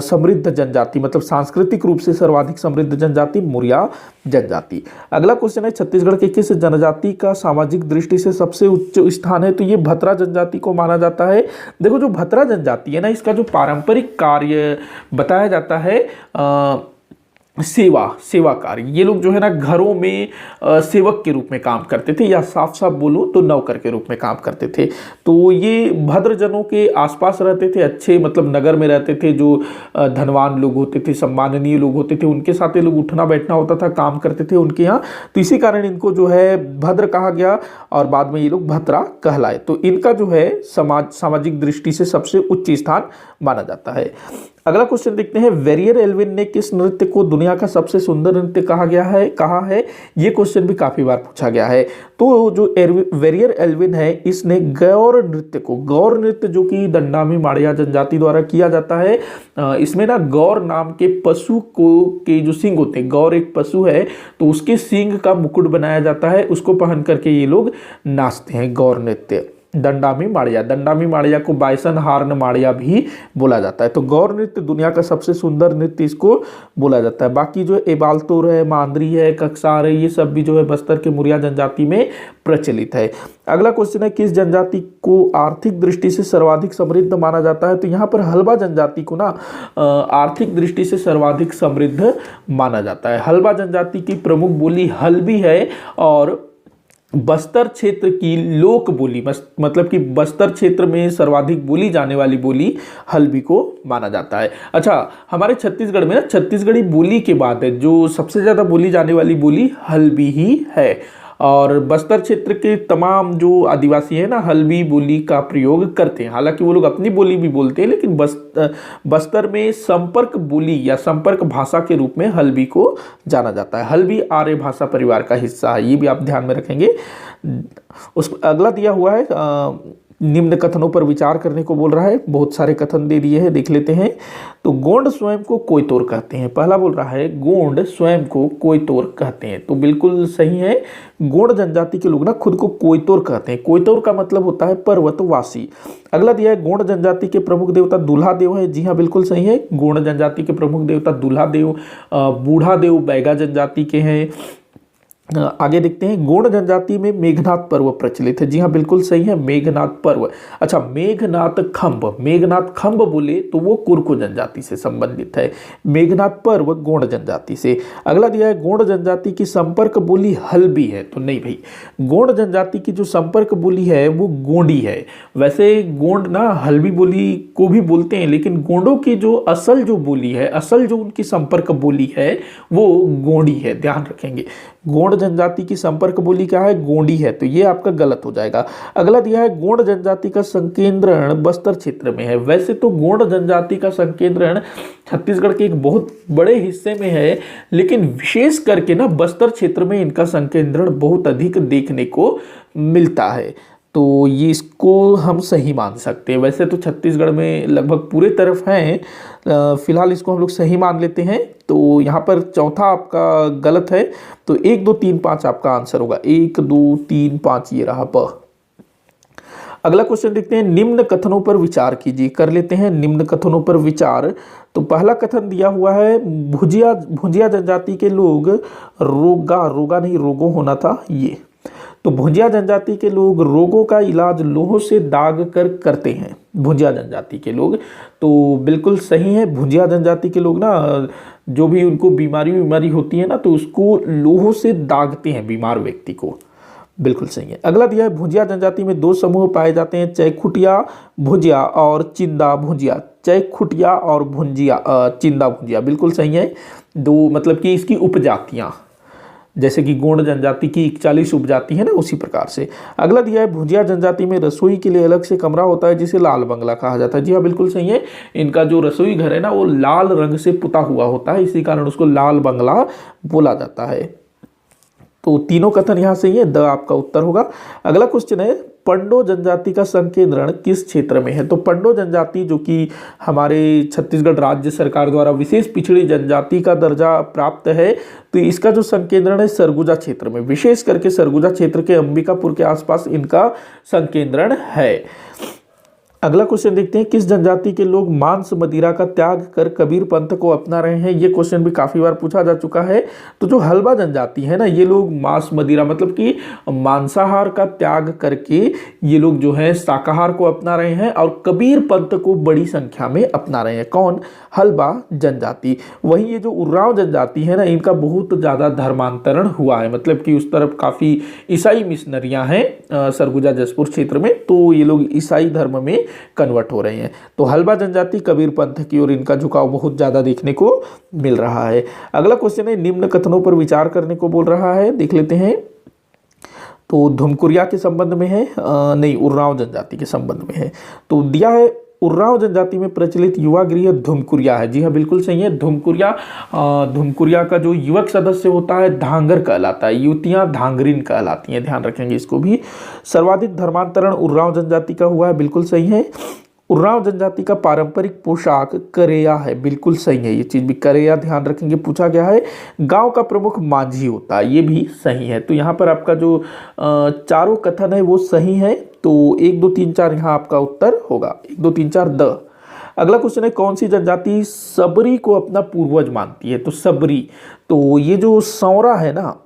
समृद्ध जनजाति मतलब सांस्कृतिक रूप से सर्वाधिक समृद्ध जनजाति मुरिया जनजाति। अगला क्वेश्चन है, छत्तीसगढ़ के किस जनजाति का सामाजिक दृष्टि से सबसे उच्च स्थान है? तो ये भतरा जनजाति को माना जाता है। देखो, जो भतरा जनजाति है ना, इसका जो पारंपरिक कार्य बताया जाता है सेवा कार्य। ये लोग जो है ना घरों में सेवक के रूप में काम करते थे, या साफ साफ बोलो तो नौकर के रूप में काम करते थे। तो ये भद्रजनों के आसपास रहते थे, अच्छे मतलब नगर में रहते थे, जो धनवान लोग होते थे, सम्माननीय लोग होते थे, उनके साथ ये लोग उठना बैठना होता था, काम करते थे उनके यहाँ। तो इसी कारण इनको जो है भद्र कहा गया और बाद में ये लोग भतरा कहलाए। तो इनका जो है सामाजिक दृष्टि से सबसे उच्च स्थान माना जाता है। अगला क्वेश्चन देखते हैं, वेरियर एल्विन ने किस नृत्य को दुनिया का सबसे सुंदर नृत्य कहा है? ये क्वेश्चन भी काफी बार पूछा गया है। तो जो वेरियर एल्विन है, इसने गौर नृत्य जो कि दंडामी माड़िया जनजाति द्वारा किया जाता है, इसमें ना गौर नाम के पशु के जो सींग होते हैं, गौर एक पशु है तो उसके सींग का मुकुट बनाया जाता है, उसको पहन करके ये लोग नाचते हैं। गौर नृत्य दंडामी माड़िया को बाइसन हार्न माड़िया भी बोला जाता है। तो गौर नृत्य दुनिया का सबसे सुंदर नृत्य इसको बोला जाता है। बाकी जो एबालतोर है, मांदरी है, कक्सार है, ये सब भी जो है बस्तर के मुरिया जनजाति में प्रचलित है। अगला क्वेश्चन है, किस जनजाति को आर्थिक दृष्टि से सर्वाधिक समृद्ध माना जाता है? तो यहाँ पर हल्बा जनजाति को ना आर्थिक दृष्टि से सर्वाधिक समृद्ध माना जाता है। हल्बा जनजाति की प्रमुख बोली हल्बी है और बस्तर क्षेत्र की लोक बोली मतलब कि बस्तर क्षेत्र में सर्वाधिक बोली जाने वाली बोली हल्बी को माना जाता है। अच्छा, हमारे छत्तीसगढ़ में ना छत्तीसगढ़ी बोली के बाद है जो सबसे ज़्यादा बोली जाने वाली बोली हल्बी ही है और बस्तर क्षेत्र के तमाम जो आदिवासी हैं ना हल्बी बोली का प्रयोग करते हैं। हालांकि वो लोग अपनी बोली भी बोलते हैं, लेकिन बस्तर में संपर्क बोली या संपर्क भाषा के रूप में हल्बी को जाना जाता है। हल्बी आर्य भाषा परिवार का हिस्सा है, ये भी आप ध्यान में रखेंगे। उस अगला दिया हुआ है, निम्न कथनों पर विचार करने को बोल रहा है। बहुत सारे कथन दे दिए हैं, देख लेते हैं। तो गोंड स्वयं को कोयतोर कहते हैं। पहला बोल रहा है गोंड स्वयं को कोयतोर कहते हैं, तो बिल्कुल सही है। गोंड जनजाति के लोग ना खुद को कोयतोर कहते हैं। कोयतोर का मतलब होता है पर्वतवासी। अगला दिया है, गोंड जनजाति के प्रमुख देवता दूल्हा देव है। जी हाँ, बिल्कुल सही है। गोंड जनजाति के प्रमुख देवता दूल्हा देव, बूढ़ा देव बैगा जनजाति के हैं। आगे देखते हैं, गोंड जनजाति में मेघनाथ पर्व प्रचलित है। जी हाँ, बिल्कुल सही है, मेघनाथ पर्व। अच्छा, मेघनाथ खंब बोले तो वो कुरकू जनजाति से संबंधित है। मेघनाथ पर्व गोंड जनजाति से। अगला दिया है, गोंड जनजाति की संपर्क बोली हल्बी है। तो नहीं भाई, गोंड जनजाति की जो संपर्क बोली है वो गोंडी है। वैसे गोंड ना हल्बी बोली को भी बोलते हैं, लेकिन गोंडों की जो असल जो उनकी संपर्क बोली है वो गोंडी है, ध्यान रखेंगे। गोंड जनजाति की संपर्क बोली क्या है, गोंडी है, तो ये आपका गलत हो जाएगा। अगला दिया है गोंड जनजाति का संकेंद्रण बस्तर क्षेत्र में है। वैसे तो गोंड जनजाति का संकेंद्रण छत्तीसगढ़ के एक बहुत बड़े हिस्से में है, लेकिन विशेष करके ना बस्तर क्षेत्र में इनका संकेंद्रण बहुत अधिक देखने को मिलता है, तो ये इसको हम सही मान सकते हैं। वैसे तो छत्तीसगढ़ में लगभग पूरे तरफ हैं, फिलहाल इसको हम लोग सही मान लेते हैं। तो यहाँ पर चौथा आपका गलत है, तो 1 2 3 5 आपका आंसर होगा, 1 2 3 5 ये रहा प। अगला क्वेश्चन देखते हैं, निम्न कथनों पर विचार कीजिए। कर लेते हैं निम्न कथनों पर विचार। तो पहला कथन दिया हुआ है, भुजिया जनजाति के लोग रोगा नहीं रोगो होना था ये, तो भुजिया जनजाति के लोग रोगों का इलाज लोह से दाग कर करते हैं। भुजिया जनजाति के लोग, तो बिल्कुल सही है। भुजिया जनजाति के लोग ना जो भी उनको बीमारी होती है ना, तो उसको लोह से दागते हैं बीमार व्यक्ति को, बिल्कुल सही है। अगला दिया है, भुजिया जनजाति में 2 समूह पाए जाते हैं, चैखुटिया भुजिया और चिंदा भुजिया। चैखुटिया और चिंदा भुजिया, बिल्कुल सही है। 2 मतलब कि इसकी उपजातियां, जैसे कि गोंड जनजाति की 41 उपजाति है ना, उसी प्रकार से। अगला दिया है, भुजिया जनजाति में रसोई के लिए अलग से कमरा होता है जिसे लाल बंगला कहा जाता है। जी हाँ, बिल्कुल सही है। इनका जो रसोई घर है ना, वो लाल रंग से पुता हुआ होता है, इसी कारण उसको लाल बंगला बोला जाता है। तो तीनों कथन यहाँ सही है, द आपका उत्तर होगा। अगला क्वेश्चन है, पंडो जनजाति का संकेंद्रण किस क्षेत्र में है। तो पंडो जनजाति जो कि हमारे छत्तीसगढ़ राज्य सरकार द्वारा विशेष पिछड़ी जनजाति का दर्जा प्राप्त है, तो इसका जो संकेंद्रण है सरगुजा क्षेत्र में, विशेष करके सरगुजा क्षेत्र के अंबिकापुर के आसपास इनका संकेंद्रण है। अगला क्वेश्चन देखते हैं, किस जनजाति के लोग मांस मदिरा का त्याग कर कबीर पंथ को अपना रहे हैं। ये क्वेश्चन भी काफी बार पूछा जा चुका है। तो जो हल्बा जनजाति है ना, ये लोग मांस मदिरा मतलब कि मांसाहार का त्याग करके ये लोग जो है शाकाहार को अपना रहे हैं और कबीर पंथ को बड़ी संख्या में अपना रहे हैं। कौन? हल्बा जनजाति। वहीं ये जो उर्राव जनजाति है ना, इनका बहुत ज्यादा धर्मांतरण हुआ है, मतलब कि उस तरफ काफी ईसाई मिशनरियां हैं सरगुजा जसपुर क्षेत्र में, तो ये लोग ईसाई धर्म में कन्वर्ट हो रहे हैं। तो हल्बा जनजाति कबीर पंथ की ओर इनका झुकाव बहुत ज्यादा देखने को मिल रहा है। अगला क्वेश्चन है, निम्न कथनों पर विचार करने को बोल रहा है, देख लेते हैं। तो धुमकुरिया के संबंध में है, नहीं उर्राव जनजाति के संबंध में है। तो दिया है, उर्राव जनजाति में प्रचलित युवा गृह धुमकुरिया है। जी हाँ, बिल्कुल सही है। धुमकुरिया का जो युवक सदस्य होता है धांगर कहलाता है, युवतियां धांगरिन कहलाती हैं, ध्यान रखेंगे इसको भी। सर्वाधिक धर्मांतरण उर्राव जनजाति का हुआ है, बिल्कुल सही है। उर्राव जनजाति का पारंपरिक पोशाक करेया है, बिल्कुल सही है, ये चीज भी करेया ध्यान रखेंगे, पूछा गया है। गांव का प्रमुख मांझी होता है, ये भी सही है। तो यहाँ पर आपका जो चारों कथन है वो सही है, तो 1 2 3 4 यहाँ आपका उत्तर होगा, 1 2 3 4 द। अगला क्वेश्चन है, कौन सी जनजाति सबरी को अपना पूर्वज मानती है। तो सबरी, तो ये जो सौरा है ना,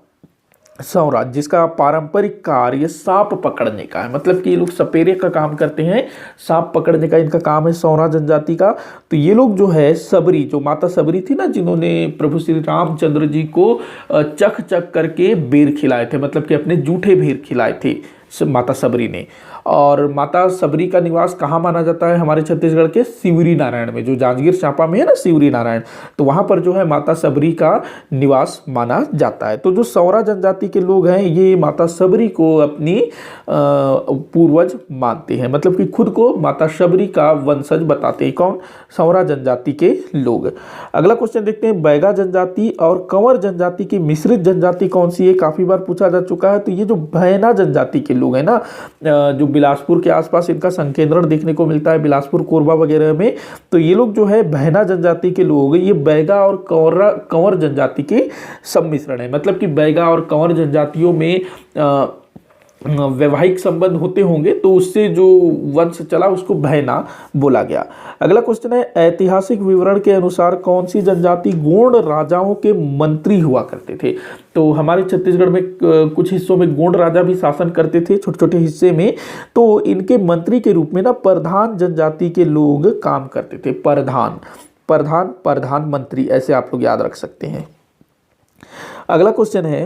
सौरा जिसका पारंपरिक कार्य सांप पकड़ने का है, मतलब कि ये लोग सपेरे का काम करते हैं, सांप पकड़ने का इनका काम है सौरा जनजाति का। तो ये लोग जो है सबरी, जो माता सबरी थी ना, जिन्होंने प्रभु श्री रामचंद्र जी को चख चख करके बेर खिलाए थे, मतलब कि अपने जूठे बेर खिलाए थे माता सबरी ने। और माता सबरी का निवास कहाँ माना जाता है, हमारे छत्तीसगढ़ के शिवरी नारायण में, जो जांजगीर चांपा में है ना शिवरी नारायण, तो वहां पर जो है माता सबरी का निवास माना जाता है। तो जो सौरा जनजाति के लोग हैं, ये माता सबरी को अपनी पूर्वज मानते हैं, मतलब कि खुद को माता सबरी का वंशज बताते हैं। कौन? सौरा जनजाति के लोग। अगला क्वेश्चन देखते हैं, बैगा जनजाति और कंवर जनजाति की मिश्रित जनजाति कौन सी है, काफी बार पूछा जा चुका है। तो ये जो भैना जनजाति के लोग हैं ना, जो बिलासपुर के आसपास इनका संकेंद्रण देखने को मिलता है, बिलासपुर कोरबा वगैरह में, तो ये लोग जो है भैना जनजाति के लोग, ये बैगा और कंवर जनजाति के सम्मिश्रण है, मतलब कि बैगा और कंवर जनजातियों में वैवाहिक संबंध होते होंगे, तो उससे जो वंश चला उसको भैना बोला गया। अगला क्वेश्चन है, ऐतिहासिक विवरण के अनुसार कौन सी जनजाति गोंड राजाओं के मंत्री हुआ करते थे। तो हमारे छत्तीसगढ़ में कुछ हिस्सों में गोंड राजा भी शासन करते थे, छोटे छोटे हिस्से में, तो इनके मंत्री के रूप में ना परधान जनजाति के लोग काम करते थे। प्रधानमंत्री, ऐसे आप लोग याद रख सकते हैं। अगला क्वेश्चन है,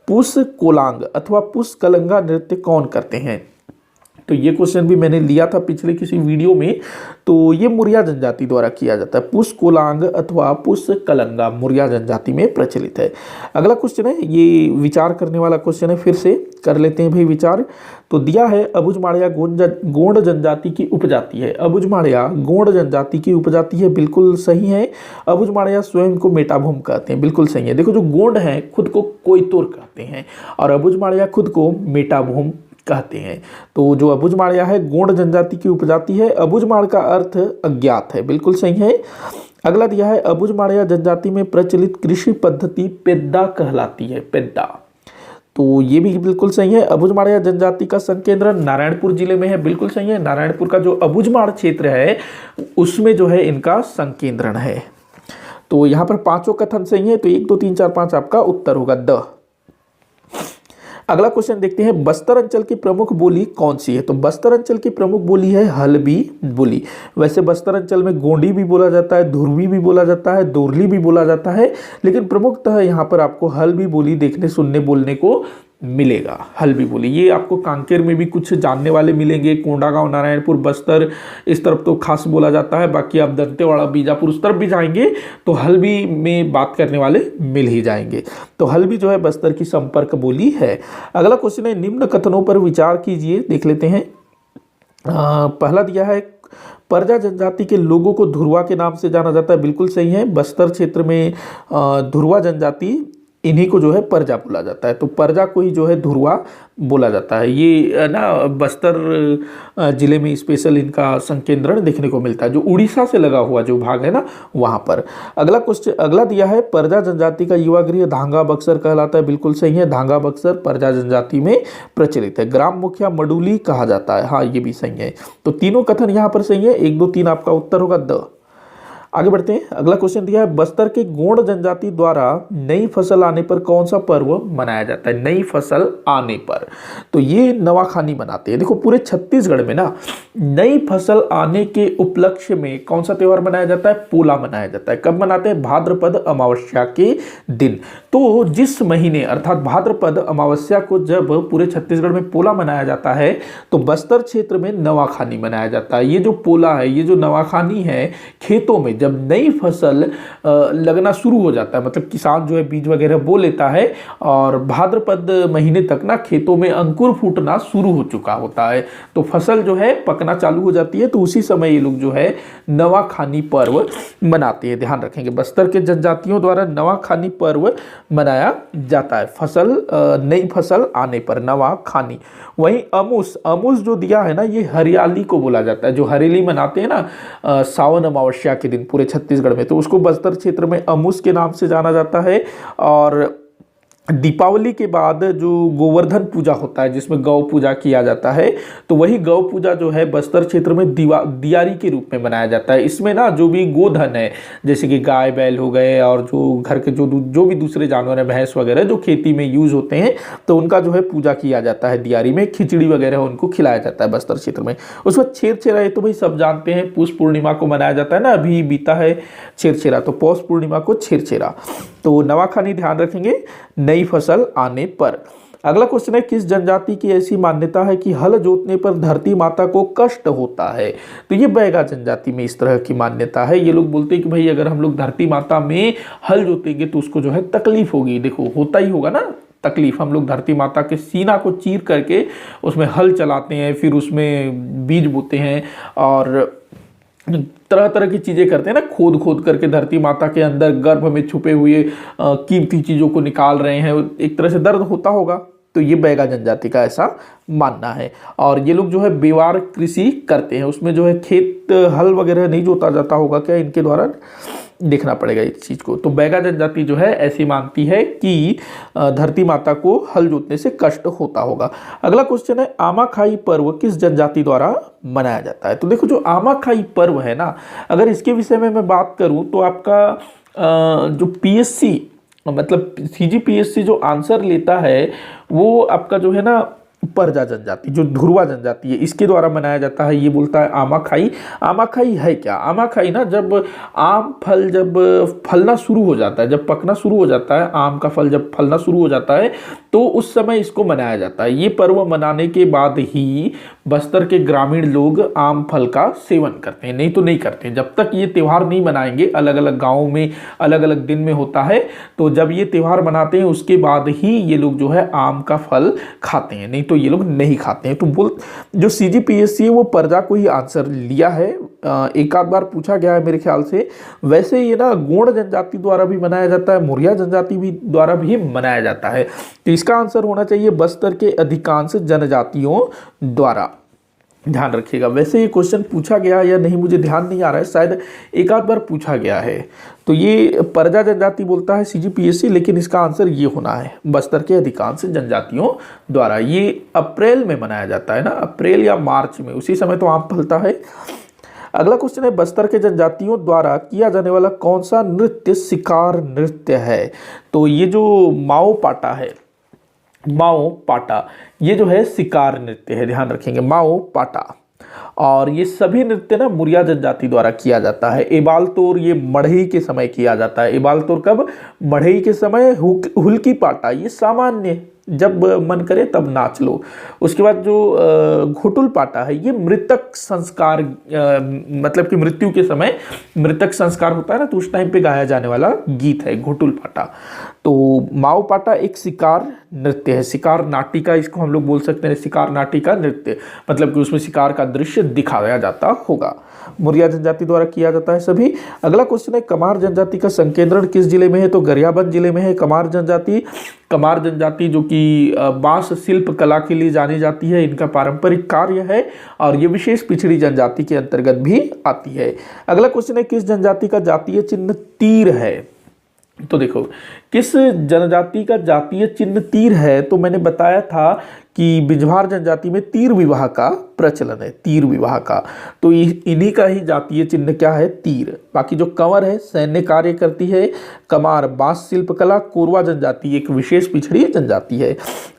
पुष कोलांग अथवा पुष कलंगा नृत्य कौन करते हैं। तो ये क्वेश्चन भी मैंने लिया था पिछले किसी वीडियो में। तो ये मुरिया जनजाति द्वारा किया जाता है। पुष कोलांग अथवा पुष कलंगा मुरिया जनजाति में प्रचलित है। अगला क्वेश्चन है, ये विचार करने वाला क्वेश्चन है, फिर से कर लेते हैं भाई विचार। तो दिया है अबुझमाड़िया गोंड जनजाति की उपजाति है। अबुझमाड़िया गोंड जनजाति की उपजाति है, बिल्कुल सही है। अबुझमाड़िया स्वयं को मेटाभूम कहते हैं, बिल्कुल सही है। देखो जो गोंड है खुद को कोयतोर कहते हैं और अबुझमाड़िया खुद को मेटाभूम कहते हैं। तो जो अबुझमाड़िया है गोंड जनजाति की उपजाति है। अबुझमाड़ का अर्थ अज्ञात है, बिल्कुल सही है। अगला दिया है अबुझमाड़िया जनजाति में प्रचलित कृषि पद्धति पेद्दा कहलाती है, पेद्दा। तो ये भी बिल्कुल सही है। अबुझमाड़िया जनजाति का संकेंद्र नारायणपुर जिले में है, बिल्कुल सही है। नारायणपुर का जो अबुझमाड़ क्षेत्र है उसमें जो है इनका संकेंद्रण है। तो यहाँ पर पांचों कथन सही है, तो 1 2 3 4 5 आपका उत्तर होगा द। अगला क्वेश्चन देखते हैं, बस्तर अंचल की प्रमुख बोली कौन सी है। तो बस्तर अंचल की प्रमुख बोली है हल्बी बोली। वैसे बस्तर अंचल में गोंडी भी बोला जाता है, धुरवी भी बोला जाता है, दोरली भी बोला जाता है, लेकिन प्रमुखतः यहाँ पर आपको हल्बी बोली देखने सुनने बोलने को मिलेगा। हल्बी बोली ये आपको कांकेर में भी कुछ जानने वाले मिलेंगे, कोंडागांव, नारायणपुर, बस्तर इस तरफ तो खास बोला जाता है। बाकी आप दंतेवाड़ा, बीजापुर उस तरफ भी जाएंगे तो हल्बी में बात करने वाले मिल ही जाएंगे। तो हल्बी जो है बस्तर की संपर्क बोली है। अगला क्वेश्चन है, निम्न कथनों पर विचार कीजिए, देख लेते हैं। पहला दिया है परजा जनजाति के लोगों को धुरवा के नाम से जाना जाता है, बिल्कुल सही है। बस्तर क्षेत्र में धुरवा जनजाति इन्हीं को जो है परजा बोला जाता है। तो परजा को ही जो है धुरवा बोला जाता है। ये ना बस्तर जिले में स्पेशल इनका संकेंद्रण देखने को मिलता है, जो उड़ीसा से लगा हुआ जो भाग है ना वहाँ पर। अगला क्वेश्चन, अगला दिया है परजा जनजाति का युवा गृह धांगा बक्सर कहलाता है, बिल्कुल सही है। धांगा बक्सर परजा जनजाति में प्रचलित है। ग्राम मुखिया मडुली कहा जाता है, हाँ ये भी सही है। तो तीनों कथन यहाँ पर सही है, 1 2 3 आपका उत्तर होगा द। आगे बढ़ते हैं। अगला क्वेश्चन दिया है, बस्तर के गोंड जनजाति द्वारा नई फसल आने पर कौन सा पर्व मनाया जाता है। नई फसल आने पर तो ये नवाखानी मनाते हैं। देखो पूरे छत्तीसगढ़ में ना नई फसल आने के उपलक्ष्य में कौन सा त्योहार मनाया जाता है, पोला मनाया जाता है। कब मनाते हैं, भाद्रपद अमावस्या के दिन। तो जिस महीने अर्थात भाद्रपद अमावस्या को जब पूरे छत्तीसगढ़ में पोला मनाया जाता है तो बस्तर क्षेत्र में नवाखानी मनाया जाता है। ये जो पोला है, ये जो नवाखानी है, खेतों में जब नई फसल लगना शुरू हो जाता है, मतलब किसान जो है बीज वगैरह बो लेता है और भाद्रपद महीने तक ना खेतों में अंकुर फूटना शुरू हो चुका होता है, तो फसल जो है पकना चालू हो जाती है। तो उसी समय ये लोग जो है नवाखानी पर्व मनाते हैं। ध्यान रखेंगे, बस्तर के जनजातियों द्वारा नवाखानी पर्व मनाया जाता है, फसल नई फसल आने पर नवाखानी। वहीं अमुस, अमुस जो दिया है ना, ये हरियाली को बोला जाता है। जो हरेली मनाते हैं ना सावन अमावस्या के दिन पूरे छत्तीसगढ़ में, तो उसको बस्तर क्षेत्र में अमुस के नाम से जाना जाता है। और दीपावली के बाद जो गोवर्धन पूजा होता है जिसमें गौ पूजा किया जाता है, तो वही गौ पूजा जो है बस्तर क्षेत्र में दियारी के रूप में मनाया जाता है। इसमें ना जो भी गोधन है, जैसे कि गाय बैल हो गए और जो घर के जो भी दूसरे जानवर हैं, भैंस वगैरह जो खेती में यूज होते हैं, तो उनका जो है पूजा किया जाता है दियारी में। खिचड़ी वगैरह उनको खिलाया जाता है बस्तर क्षेत्र में। उसके बाद छेरछेरा, ये तो भाई सब जानते हैं, पुष पूर्णिमा को मनाया जाता है ना, अभी बीता है छेरछेरा, तो पौष पूर्णिमा को छेरछेरा। तो नवाखानी ध्यान रखेंगे, नई फसल आने पर। अगला क्वेश्चन है, किस जनजाति की ऐसी मान्यता है कि हल जोतने पर धरती माता को कष्ट होता है। तो ये बैगा जनजाति में इस तरह की मान्यता है। ये लोग बोलते हैं कि भाई अगर हम लोग धरती माता में हल जोतेंगे तो उसको जो है तकलीफ होगी। देखो होता ही होगा ना तकलीफ, हम लोग धरती माता के सीना को चीर करके उसमें हल चलाते हैं, फिर उसमें बीज बोते हैं और तरह तरह की चीजें करते हैं ना, खोद खोद करके धरती माता के अंदर गर्भ में छुपे हुए कीमती चीजों को निकाल रहे हैं। एक तरह से दर्द होता होगा। तो ये बैगा जनजाति का ऐसा मानना है। और ये लोग जो है बेवार कृषि करते हैं, उसमें जो है खेत हल वगैरह नहीं जोता जाता होगा क्या, इनके द्वारा देखना पड़ेगा इस चीज को। तो बैगा जनजाति जो है ऐसी मानती है कि धरती माता को हल जोतने से कष्ट होता होगा। अगला क्वेश्चन है, आमाखाई पर्व किस जनजाति द्वारा मनाया जाता है। तो देखो जो आमाखाई पर्व है ना, अगर इसके विषय में मैं बात करूं तो आपका जो पीएससी मतलब सीजीपीएससी जो आंसर लेता है वो आपका जो है ना परजा जनजाति, जो धुरवा जनजाति है, इसके द्वारा मनाया जाता है। ये बोलता है आमाखाई। आमाखाई है क्या, आमाखाई ना जब आम फल जब फलना शुरू हो जाता है, जब पकना शुरू हो जाता है, आम का फल जब फलना शुरू हो जाता है तो उस समय इसको मनाया जाता है। ये पर्व मनाने के बाद ही बस्तर के ग्रामीण लोग आम फल का सेवन करते हैं, नहीं तो नहीं करते हैं। जब तक ये त्यौहार नहीं मनाएंगे, अलग अलग गाँवों में अलग अलग दिन में होता है, तो जब ये त्यौहार मनाते हैं उसके बाद ही ये लोग जो है आम का फल खाते हैं, नहीं तो ये लोग नहीं खाते हैं। तो जो CGPSC है वो पर्जा को ही आंसर लिया है, एक आध बार पूछा गया है मेरे ख्याल से। वैसे ये ना गोंड जनजाति द्वारा भी मनाया जाता है, मुरिया जनजाति भी द्वारा भी मनाया जाता है। तो इसका आंसर होना चाहिए बस्तर के अधिकांश जनजातियों द्वारा। ध्यान रखिएगा, वैसे ये क्वेश्चन पूछा गया या नहीं मुझे ध्यान नहीं आ रहा है, शायद एक आध बार पूछा गया है। तो ये पर्जा जनजाति बोलता है CGPSC, लेकिन इसका आंसर ये होना है बस्तर के अधिकांश जनजातियों द्वारा। ये अप्रैल में मनाया जाता है ना, अप्रैल या मार्च में, उसी समय तो आम फलता है। अगला क्वेश्चन है, बस्तर के जनजातियों द्वारा किया जाने वाला कौन सा नृत्य शिकार नृत्य है? तो ये जो माओ पाटा है, माओ पाटा, ये जो है शिकार नृत्य है, ध्यान रखेंगे, माओ पाटा। और ये सभी नृत्य ना मुरिया जनजाति द्वारा किया जाता है। एबाल तोर ये मढ़ई के समय किया जाता है। एबाल तोर कब? मढ़ई के समय। हुल्की पाटा ये सामान्य, जब मन करे तब नाच लो। उसके बाद जो घोटुल पाटा है ये मृतक संस्कार, मतलब कि मृत्यु के समय मृतक संस्कार होता है ना, तो उस टाइम पे गाया जाने वाला गीत है घोटुल पाटा। तो माओ पाटा एक शिकार नृत्य है, शिकार नाटिका इसको हम लोग बोल सकते हैं, शिकार नाटिका नृत्य, मतलब कि उसमें शिकार का दृश्य दिखाया जाता होगा। मुरिया जनजाति द्वारा किया जाता है सभी। अगला क्वेश्चन है, कमार जनजाति का संकेंद्रण किस जिले में है? तो गरियाबंद जिले में है कमार जनजाति। कमार जनजाति जो कि बांस शिल्प कला के लिए जानी जाती है, इनका पारंपरिक कार्य है और ये विशेष पिछड़ी जनजाति के अंतर्गत भी आती है। अगला क्वेश्चन है, किस जनजाति का जातीय चिन्ह तीर है? तो देखो, किस जनजाति का जातीय चिन्ह तीर है? तो मैंने बताया था कि बिजवार जनजाति में तीर विवाह का प्रचलन है, तीर विवाह का। तो इन्हीं का ही जातीय चिन्ह क्या है? तीर। बाकी जो कंवर है सैन्य कार्य करती है, कमार बांस शिल्पकला, कोरवा जनजाति एक विशेष पिछड़ी जनजाति है।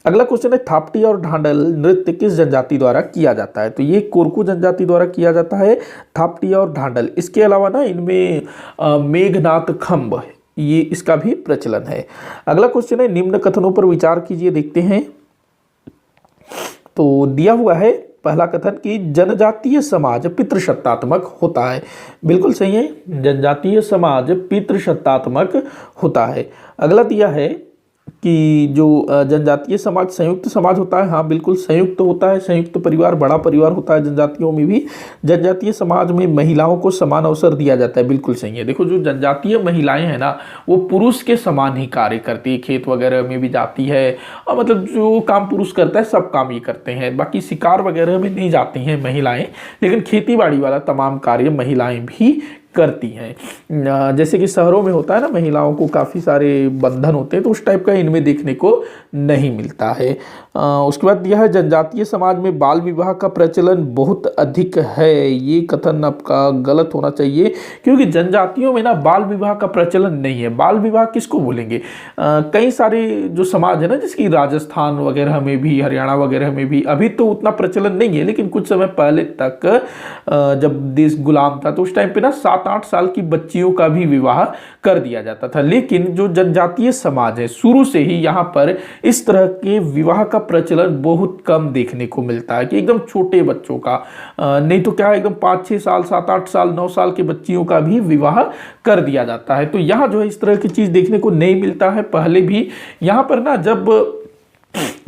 अगला क्वेश्चन है, थापटी और ढांडल नृत्य किस जनजाति द्वारा किया जाता है? तो ये कोरकू जनजाति द्वारा किया जाता है, थापटी और ढांडल। इसके अलावा ना इनमें मेघनाथ खम्ब, ये इसका भी प्रचलन है। अगला क्वेश्चन है, निम्न कथनों पर विचार कीजिए, देखते हैं। तो दिया हुआ है पहला कथन कि जनजातीय समाज पितृसत्तात्मक होता है। बिल्कुल सही है, जनजातीय समाज पितृसत्तात्मक होता है। अगला दिया है कि जो जनजातीय समाज संयुक्त समाज होता है। हाँ बिल्कुल संयुक्त होता है, संयुक्त परिवार, बड़ा परिवार होता है जनजातियों में भी। जनजातीय समाज में महिलाओं को समान अवसर दिया जाता है, बिल्कुल सही है। देखो, जो जनजातीय महिलाएं हैं ना, वो पुरुष के समान ही कार्य करती है, खेत वगैरह में भी जाती है, और मतलब जो काम पुरुष करता है सब काम ये करते हैं। बाकी शिकार वगैरह में नहीं जाती हैं महिलाएं, लेकिन खेती बाड़ी वाला तमाम कार्य महिलाएं भी करती हैं। जैसे कि शहरों में होता है ना, महिलाओं को काफ़ी सारे बंधन होते हैं, तो उस टाइप का इनमें देखने को नहीं मिलता है। उसके बाद यह है, जनजातीय समाज में बाल विवाह का प्रचलन बहुत अधिक है। ये कथन आपका गलत होना चाहिए, क्योंकि जनजातियों में ना बाल विवाह का प्रचलन नहीं है। बाल विवाह किसको बोलेंगे? कई सारे जो समाज है ना, जैसे कि राजस्थान वगैरह में भी, हरियाणा वगैरह में भी अभी तो उतना प्रचलन नहीं है, लेकिन कुछ समय पहले तक जब देश गुलाम था तो उस टाइम पे ना 7-8 साल की बच्चियों का भी विवाह कर दिया जाता था। लेकिन जो जनजातीय समाज है, शुरू से ही यहाँ पर इस तरह के विवाह का प्रचलन बहुत कम देखने को मिलता है, कि एकदम छोटे बच्चों का, नहीं तो क्या एकदम 5-6 साल, 7-8 साल, 9 साल के बच्चियों का भी विवाह कर दिया जाता है। तो यहाँ जो है इस तरह की चीज़ देखने को नहीं मिलता है। पहले भी यहाँ पर ना जब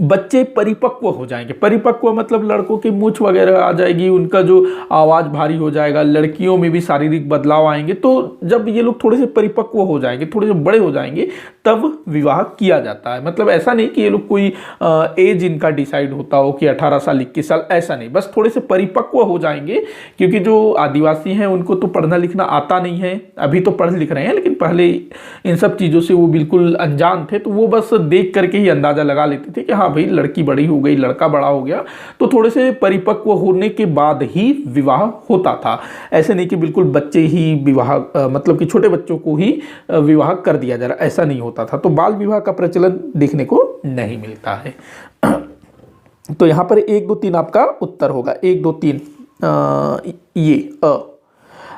बच्चे परिपक्व हो जाएंगे, परिपक्व मतलब लड़कों की मूंछ वगैरह आ जाएगी, उनका जो आवाज़ भारी हो जाएगा, लड़कियों में भी शारीरिक बदलाव आएंगे, तो जब ये लोग थोड़े से परिपक्व हो जाएंगे, थोड़े से बड़े हो जाएंगे, तब विवाह किया जाता है। मतलब ऐसा नहीं कि ये लोग कोई एज इनका डिसाइड होता हो कि 18 साल 21 साल, ऐसा नहीं, बस थोड़े से परिपक्व हो जाएंगे। क्योंकि जो आदिवासी हैं उनको तो पढ़ना लिखना आता नहीं है, अभी तो पढ़ लिख रहे हैं, लेकिन पहले इन सब चीज़ों से वो बिल्कुल अनजान थे, तो वो बस देख करके ही अंदाज़ा लगा लेते थे कि हाँ भाई लड़की बड़ी हो गई, लड़का बड़ा हो गया, तो थोड़े से परिपक्व होने के बाद ही विवाह होता था। ऐसे नहीं कि बिल्कुल बच्चे ही विवाह, मतलब कि छोटे बच्चों को ही विवाह कर दिया जा रहा, ऐसा नहीं होता था। तो बाल विवाह का प्रचलन देखने को नहीं मिलता है। तो यहाँ पर 1 2 3 आपका उत्तर होगा, 1 2 3 ये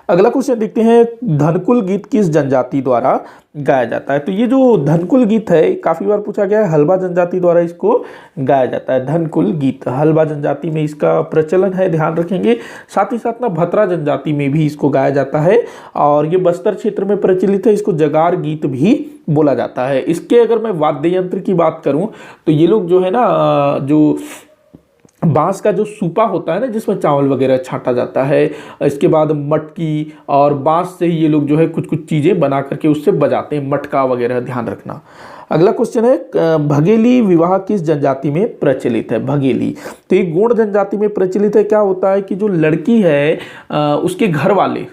अगला क्वेश्चन देखते हैं, धनकुल गीत किस जनजाति द्वारा गाया जाता है? तो ये जो धनकुल गीत है काफी बार पूछा गया है, हल्बा जनजाति द्वारा इसको गाया जाता है। धनकुल गीत हल्बा जनजाति में इसका प्रचलन है, ध्यान रखेंगे। साथ ही साथ ना भतरा जनजाति में भी इसको गाया जाता है और ये बस्तर क्षेत्र में प्रचलित है। इसको जगार गीत भी बोला जाता है। इसके अगर मैं वाद्य यंत्र की बात करूं तो ये लोग जो है ना, जो बांस का जो सूपा होता है ना, जिसमें चावल वगैरह छांटा जाता है, इसके बाद मटकी और बांस से ही ये लोग जो है कुछ कुछ चीज़ें बना करके उससे बजाते हैं, मटका वगैरह, ध्यान रखना। अगला क्वेश्चन है, भगेली विवाह किस जनजाति में प्रचलित है? भगेली तो ये गोंड जनजाति में प्रचलित है। क्या होता है कि जो लड़की है उसके घर वाले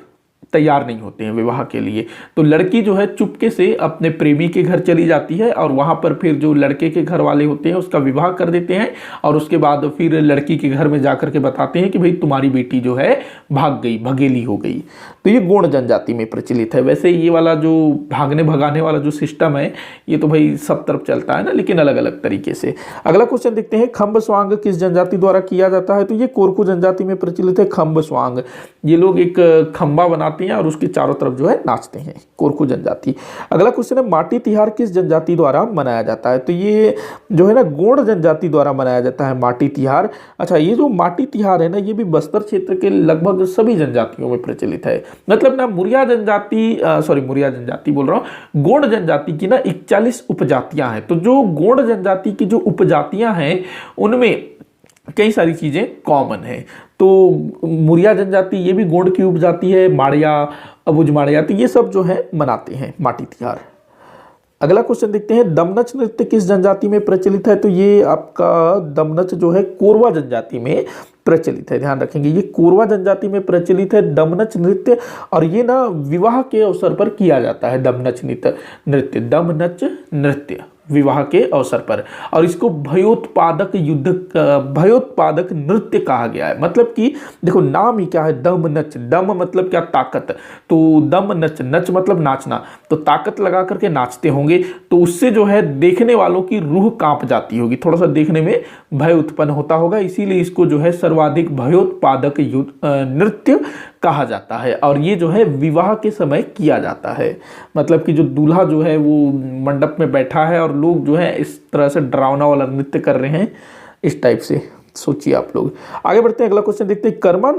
तैयार नहीं होते हैं विवाह के लिए, तो लड़की जो है चुपके से अपने प्रेमी के घर चली जाती है और वहां पर फिर जो लड़के के घर वाले होते हैं उसका विवाह कर देते हैं और उसके बाद फिर लड़की के घर में जाकर के बताते हैं कि भाई तुम्हारी बेटी जो है भाग गई, भगेली हो गई। तो ये गोंड जनजाति में प्रचलित है। वैसे ये वाला जो भागने भगाने वाला जो सिस्टम है ये तो भाई सब तरफ चलता है ना, लेकिन अलग अलग तरीके से। अगला क्वेश्चन देखते हैं, खम्ब स्वांग किस जनजाति द्वारा किया जाता है? तो ये कोरकू जनजाति में प्रचलित है खम्ब स्वांग। ये लोग एक खंबा बनाते हैं और उसके चारों तरफ जो है नाचते हैं, कोरकू जनजाति। अगला क्वेश्चन है, माटी तिहार किस जनजाति द्वारा मनाया जाता है? तो ये जो है ना गोंड जनजाति द्वारा मनाया जाता है माटी तिहार। अच्छा, ये जो माटी तिहार है ना ये भी बस्तर क्षेत्र के लगभग सभी जनजातियों में प्रचलित है। मतलब ना मुरिया जनजाति बोल रहा हूँ, गोंड जनजाति की ना 41 उपजातियां हैं। तो जो गोंड जनजाति की जो उपजातियां हैं उनमें कई सारी चीजें कॉमन है। तो मुरिया जनजाति ये भी गोंड की उपजाति है, माड़िया, अबुझ माड़िया, तो ये सब जो है मनाते हैं माटी तिहार। अगला क्वेश्चन देखते हैं, दमनच नृत्य किस जनजाति में प्रचलित है? तो ये आपका दमनच जो है कोरवा जनजाति में प्रचलित है, ध्यान रखेंगे। ये कोरवा जनजाति में प्रचलित है दमनच नृत्य और ये ना विवाह के अवसर पर किया जाता है। दमनच दमनच नृत्य विवाह के अवसर पर, और इसको भयोत्पादक नृत्य कहा गया है। मतलब कि देखो नाम ही क्या है, दम नच, दम मतलब क्या, ताकत, तो दम नच, नच मतलब नाचना, तो ताकत लगा करके नाचते होंगे, तो उससे जो है देखने वालों की रूह कांप जाती होगी, थोड़ा सा देखने में भय उत्पन्न होता होगा, इसीलिए इसको जो है सर्वाधिक भयोत्पादक नृत्य कहा जाता है। और ये जो है विवाह के समय किया जाता है। मतलब कि जो दूल्हा जो है वो मंडप में बैठा है और लोग जो है इस तरह से डरावना वाला नृत्य कर रहे हैं, इस टाइप से सोचिए आप लोग। आगे बढ़ते हैं, अगला क्वेश्चन देखते हैं, कर्मा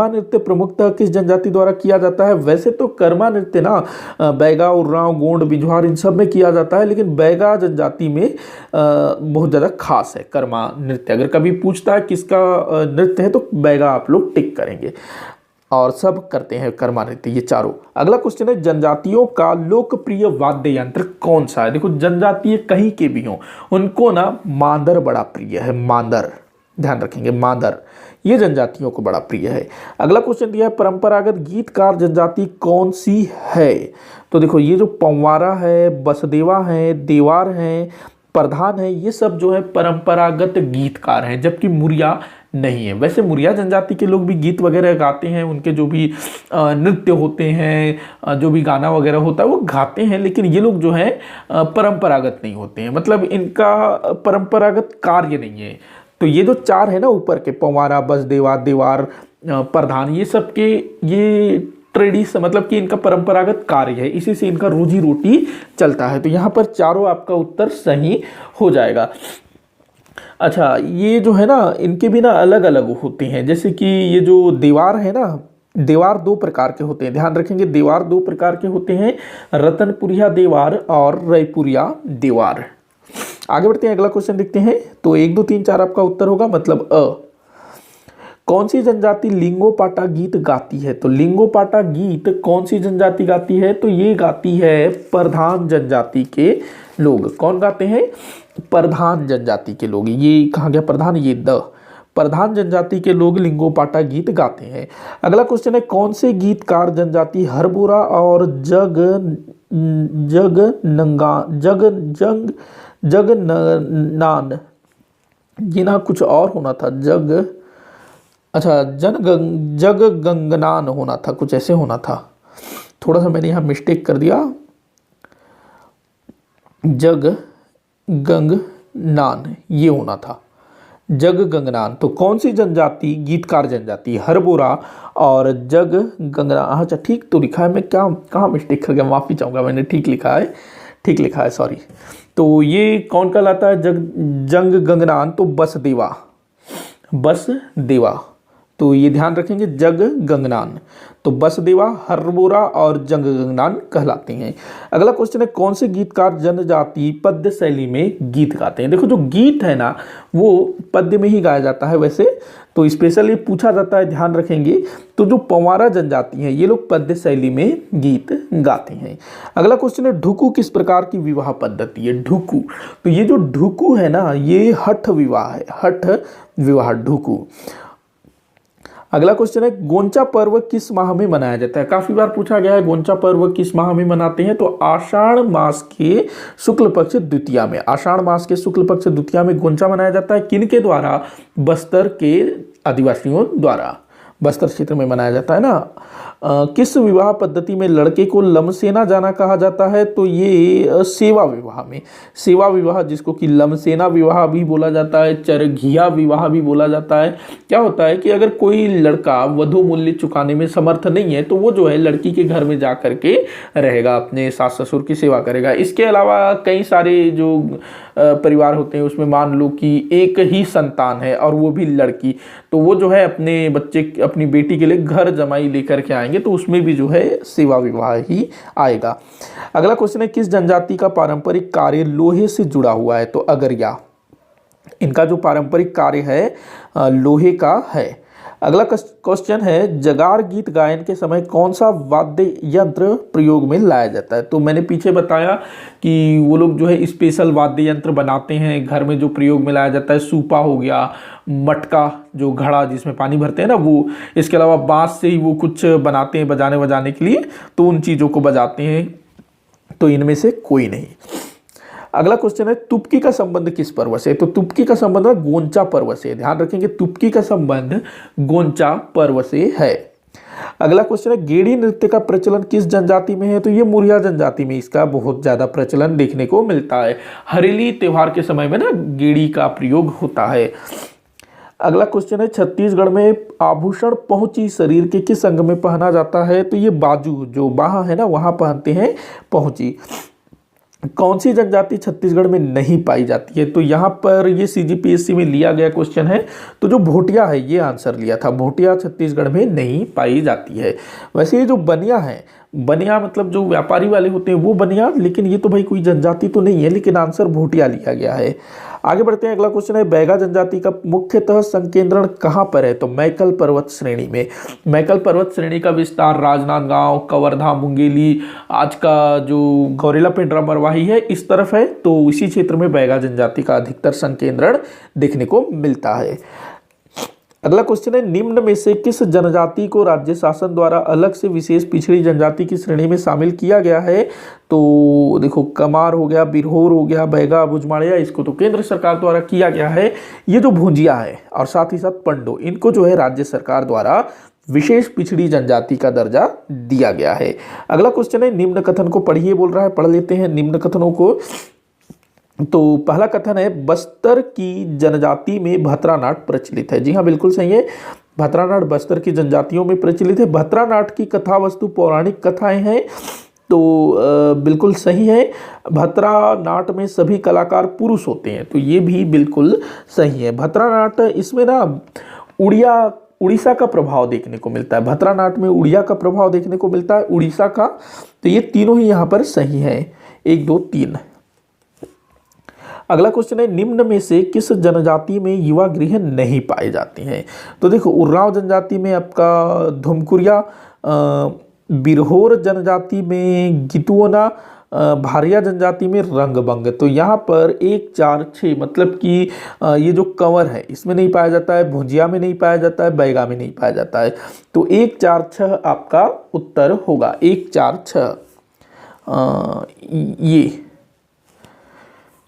नृत्य प्रमुखतः किस जनजाति द्वारा किया जाता है? वैसे तो कर्मा नृत्य ना बैगा, उर्रांव, गोंड, बिजवार इन सब में किया जाता है, लेकिन बैगा जनजाति में बहुत ज़्यादा खास है कर्मा नृत्य। अगर कभी पूछता है किसका नृत्य है तो बैगा आप लोग टिक करेंगे, और सब करते हैं कर्मा नृत्य ये चारों। अगला क्वेश्चन है, जनजातियों का लोकप्रिय वाद्य यंत्र कौन सा है? देखो जनजातीय कहीं के भी हों उनको ना मांदर बड़ा प्रिय है, मांदर, ध्यान रखेंगे, मांदर ये जनजातियों को बड़ा प्रिय है। अगला क्वेश्चन दिया है, परंपरागत गीतकार जनजाति कौन सी है? तो देखो ये जो पंवारा है, बसदेवा है, देवार है, प्रधान है, ये सब जो है परंपरागत गीतकार हैं, जबकि मुरिया नहीं है। वैसे मुरिया जनजाति के लोग भी गीत वगैरह गाते हैं, उनके जो भी नृत्य होते हैं, जो भी गाना वगैरह होता है वो गाते हैं, लेकिन ये लोग जो है परंपरागत नहीं होते हैं, मतलब इनका परंपरागत कार्य नहीं है। तो ये जो चार है ना ऊपर के, पंवारा, बसदेवा, देवार, प्रधान, ये सब के ये ट्रेडिशन, मतलब कि इनका परंपरागत कार्य है, इसी से इनका रोजी रोटी चलता है। तो यहाँ पर चारों आपका उत्तर सही हो जाएगा। अच्छा, ये जो है ना इनके भी ना अलग अलग होते हैं, जैसे कि ये जो देवार है ना, देवार दो प्रकार के होते हैं, ध्यान रखेंगे, देवार दो प्रकार के होते हैं, रतनपुरिया देवार और रायपुरिया देवार। आगे बढ़ते हैं, अगला क्वेश्चन देखते हैं। तो 1 2 3 4 आपका उत्तर होगा, मतलब अ। कौन सी जनजाति लिंगोपाटा गीत गाती है? तो लिंगोपाटा गीत कौन सी जनजाति गाती है? तो ये गाती है प्रधान जनजाति के लोग। कौन गाते हैं? प्रधान जनजाति के लोग। ये कहाँ गया प्रधान, ये द, प्रधान जनजाति के लोग लिंगोपाटा गीत गाते हैं। अगला क्वेश्चन है, कौन से गीतकार जनजाति हरबोरा और जगनान, ये ना कुछ और होना था, जग गंगनान होना था, कुछ ऐसे होना था, थोड़ा सा मैंने यहाँ मिस्टेक कर दिया, जग गंगनान ये होना था, जग गंगनान, तो कौन सी जनजाति गीतकार जनजाति? हरबोरा और जग गंगनान। अच्छा ठीक तो लिखा है, मैं क्या कहाँ मिस्टेक कर गया, माफ़ी चाहूँगा, मैंने ठीक लिखा है, ठीक लिखा है, सॉरी। तो ये कौन कहलाता है जंग गंगनान? तो बसदेवा, बसदेवा। तो ये ध्यान रखेंगे, जग गंगनान। तो बसदेवा, हरबोरा और जंग गंगनान कहलाते हैं। अगला क्वेश्चन है, कौन से गीतकार जनजाति पद्य शैली में गीत गाते हैं? देखो जो गीत है ना वो पद्य में ही गाया जाता है वैसे, तो स्पेशली पूछा जाता है, ध्यान रखेंगे। तो जो पंवारा जनजाति है ये लोग पद्य शैली में गीत गाते हैं। अगला क्वेश्चन है, ढुकू किस प्रकार की विवाह पद्धति है? ढुकू, तो ये जो ढुकू है ना ये हठ विवाह है, हठ विवाह ढुकू। अगला क्वेश्चन है, गोंचा पर्व किस माह में मनाया जाता है? काफी बार पूछा गया है, गोंचा पर्व किस माह में मनाते हैं? तो आषाढ़ मास के शुक्ल पक्ष द्वितीया में, आषाढ़ मास के शुक्ल पक्ष द्वितीया में गोंचा मनाया जाता है। किन के द्वारा? बस्तर के आदिवासियों द्वारा, बस्तर क्षेत्र में मनाया जाता है ना। किस विवाह पद्धति में लड़के को लमसेना जाना कहा जाता है? तो ये सेवा विवाह में, सेवा विवाह जिसको कि लमसेना विवाह भी बोला जाता है, चरघिया विवाह भी बोला जाता है। क्या होता है कि अगर कोई लड़का वधू मूल्य चुकाने में समर्थ नहीं है तो वो जो है लड़की के घर में जा करके रहेगा, अपने सास ससुर की सेवा करेगा। इसके अलावा कई सारे जो परिवार होते हैं उसमें मान लो कि एक ही संतान है और वो भी लड़की, तो वो जो है अपने बच्चे, अपनी बेटी के लिए घर जमाई लेकर के आएंगे, तो उसमें भी जो है सेवा विवाह ही आएगा। अगला क्वेश्चन है, किस जनजाति का पारंपरिक कार्य लोहे से जुड़ा हुआ है? तो अगरिया, इनका जो पारंपरिक कार्य है लोहे का है। अगला क्वेश्चन है, जगार गीत गायन के समय कौन सा वाद्य यंत्र प्रयोग में लाया जाता है? तो मैंने पीछे बताया कि वो लोग जो है स्पेशल वाद्य यंत्र बनाते हैं घर में, जो प्रयोग में लाया जाता है सूपा हो गया, मटका जो घड़ा जिसमें पानी भरते हैं ना वो, इसके अलावा बांस से ही वो कुछ बनाते हैं बजाने के लिए, तो उन चीज़ों को बजाते हैं, तो इनमें से कोई नहीं। अगला क्वेश्चन है, तुपकी का संबंध किस पर्व से? तो तुपकी का संबंध गोंचा पर्व से, ध्यान रखेंगे तुपकी का संबंध गोंचा पर्व से है। अगला क्वेश्चन है, गेड़ी नृत्य का प्रचलन किस जनजाति में है? तो ये मुरिया जनजाति में इसका बहुत ज्यादा प्रचलन देखने को मिलता है। हरेली त्योहार के समय में ना गेड़ी का प्रयोग होता है। अगला क्वेश्चन है, छत्तीसगढ़ में आभूषण पहुंची शरीर के किस अंग में पहना जाता है? तो ये बाजू जो बाह है ना वहां पहनते हैं पहुंची। कौन सी जनजाति छत्तीसगढ़ में नहीं पाई जाती है? तो यहाँ पर ये CGPSC में लिया गया क्वेश्चन है, तो जो भोटिया है ये आंसर लिया था, भोटिया छत्तीसगढ़ में नहीं पाई जाती है। वैसे ये जो बनिया है, बनिया मतलब जो व्यापारी वाले होते हैं वो बनिया, लेकिन ये तो भाई कोई जनजाति तो नहीं है, लेकिन आंसर भोटिया लिया गया है। आगे बढ़ते हैं, अगला क्वेश्चन है, बैगा जनजाति का मुख्यतः संकेंद्रण कहाँ पर है? तो मैकल पर्वत श्रेणी में। मैकल पर्वत श्रेणी का विस्तार राजनांदगांव, कवर्धा, मुंगेली, आज का जो गौरेला पेंड्रा मरवाही है इस तरफ है, तो इसी क्षेत्र में बैगा जनजाति का अधिकतर संकेंद्रण देखने को मिलता है। अगला क्वेश्चन है, निम्न में से किस जनजाति को राज्य शासन द्वारा अलग से विशेष पिछड़ी जनजाति की श्रेणी में शामिल किया गया है? तो देखो कमार हो गया, बिरहोर हो गया, बैगा, भुजमाड़िया, इसको तो केंद्र सरकार द्वारा किया गया है। ये जो भुंजिया है और साथ ही साथ पंडो, इनको जो है राज्य सरकार द्वारा विशेष पिछड़ी जनजाति का दर्जा दिया गया है। अगला क्वेश्चन है, निम्न कथन को पढ़िए बोल रहा है, पढ़ लेते हैं निम्न कथनों को। तो पहला कथन है, बस्तर की जनजाति में भतरा नाट प्रचलित है। जी हाँ बिल्कुल सही है, भतरा नाट बस्तर की जनजातियों में प्रचलित है। भतरा नाट की कथा वस्तु पौराणिक कथाएं हैं, तो बिल्कुल सही है। भतरा नाट में सभी कलाकार पुरुष होते हैं, तो ये भी बिल्कुल सही है। भतरा नाट, इसमें ना उड़ीसा का प्रभाव देखने को मिलता है, भतरा नाट में उड़िया का प्रभाव देखने को मिलता है, उड़ीसा का, तो ये तीनों ही यहाँ पर सही है, 1 2 3। अगला क्वेश्चन है, निम्न में से किस जनजाति में युवा गृह नहीं पाए जाते हैं? तो देखो उर्राव जनजाति में आपका धुमकुरिया, बिरहोर जनजाति में गितुओना, भारिया जनजाति में रंगबंग। तो यहाँ पर 1 4 6 मतलब कि ये जो कंवर है इसमें नहीं पाया जाता है, भुंजिया में नहीं पाया जाता है, बैगा में नहीं पाया जाता है, तो 1 4 6 आपका उत्तर होगा, 1 4 6 ये।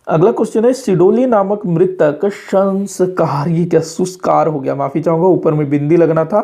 अगला क्वेश्चन है, सिडोली नामक मृतक संस्कार, ये क्या सुस्कार हो गया, माफी चाहूंगा ऊपर में बिंदी लगना था,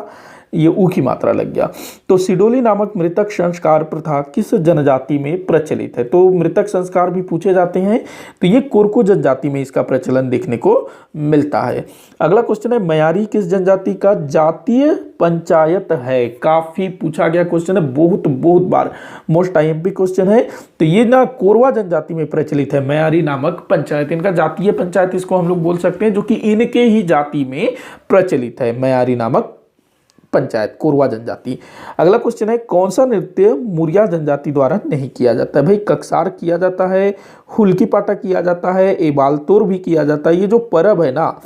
ये ऊ की मात्रा लग गया। तो सिडोली नामक मृतक संस्कार प्रथा किस जनजाति में प्रचलित है? तो मृतक संस्कार भी पूछे जाते हैं, तो ये कोरकू जनजाति में इसका प्रचलन देखने को मिलता है। अगला क्वेश्चन है, मयारी किस जनजाति का जातीय पंचायत है? काफी पूछा गया क्वेश्चन है, बहुत बार, मोस्ट आईएमपी क्वेश्चन है। तो ये ना कोरवा जनजाति में प्रचलित है मयारी नामक पंचायत, इनका जातीय पंचायत इसको हम लोग बोल सकते हैं, जो कि इनके ही जाति में प्रचलित है, मयारी नामक पंचायत, कोरवा जनजाति। अगला क्वेश्चन है, कौन सा नृत्य मुरिया जनजाति द्वारा नहीं किया जाता है? भाई ककसार किया जाता है, हुल्की पाटा किया जाता है, एबालतोर भी किया जाता है। ये जो परब है ना,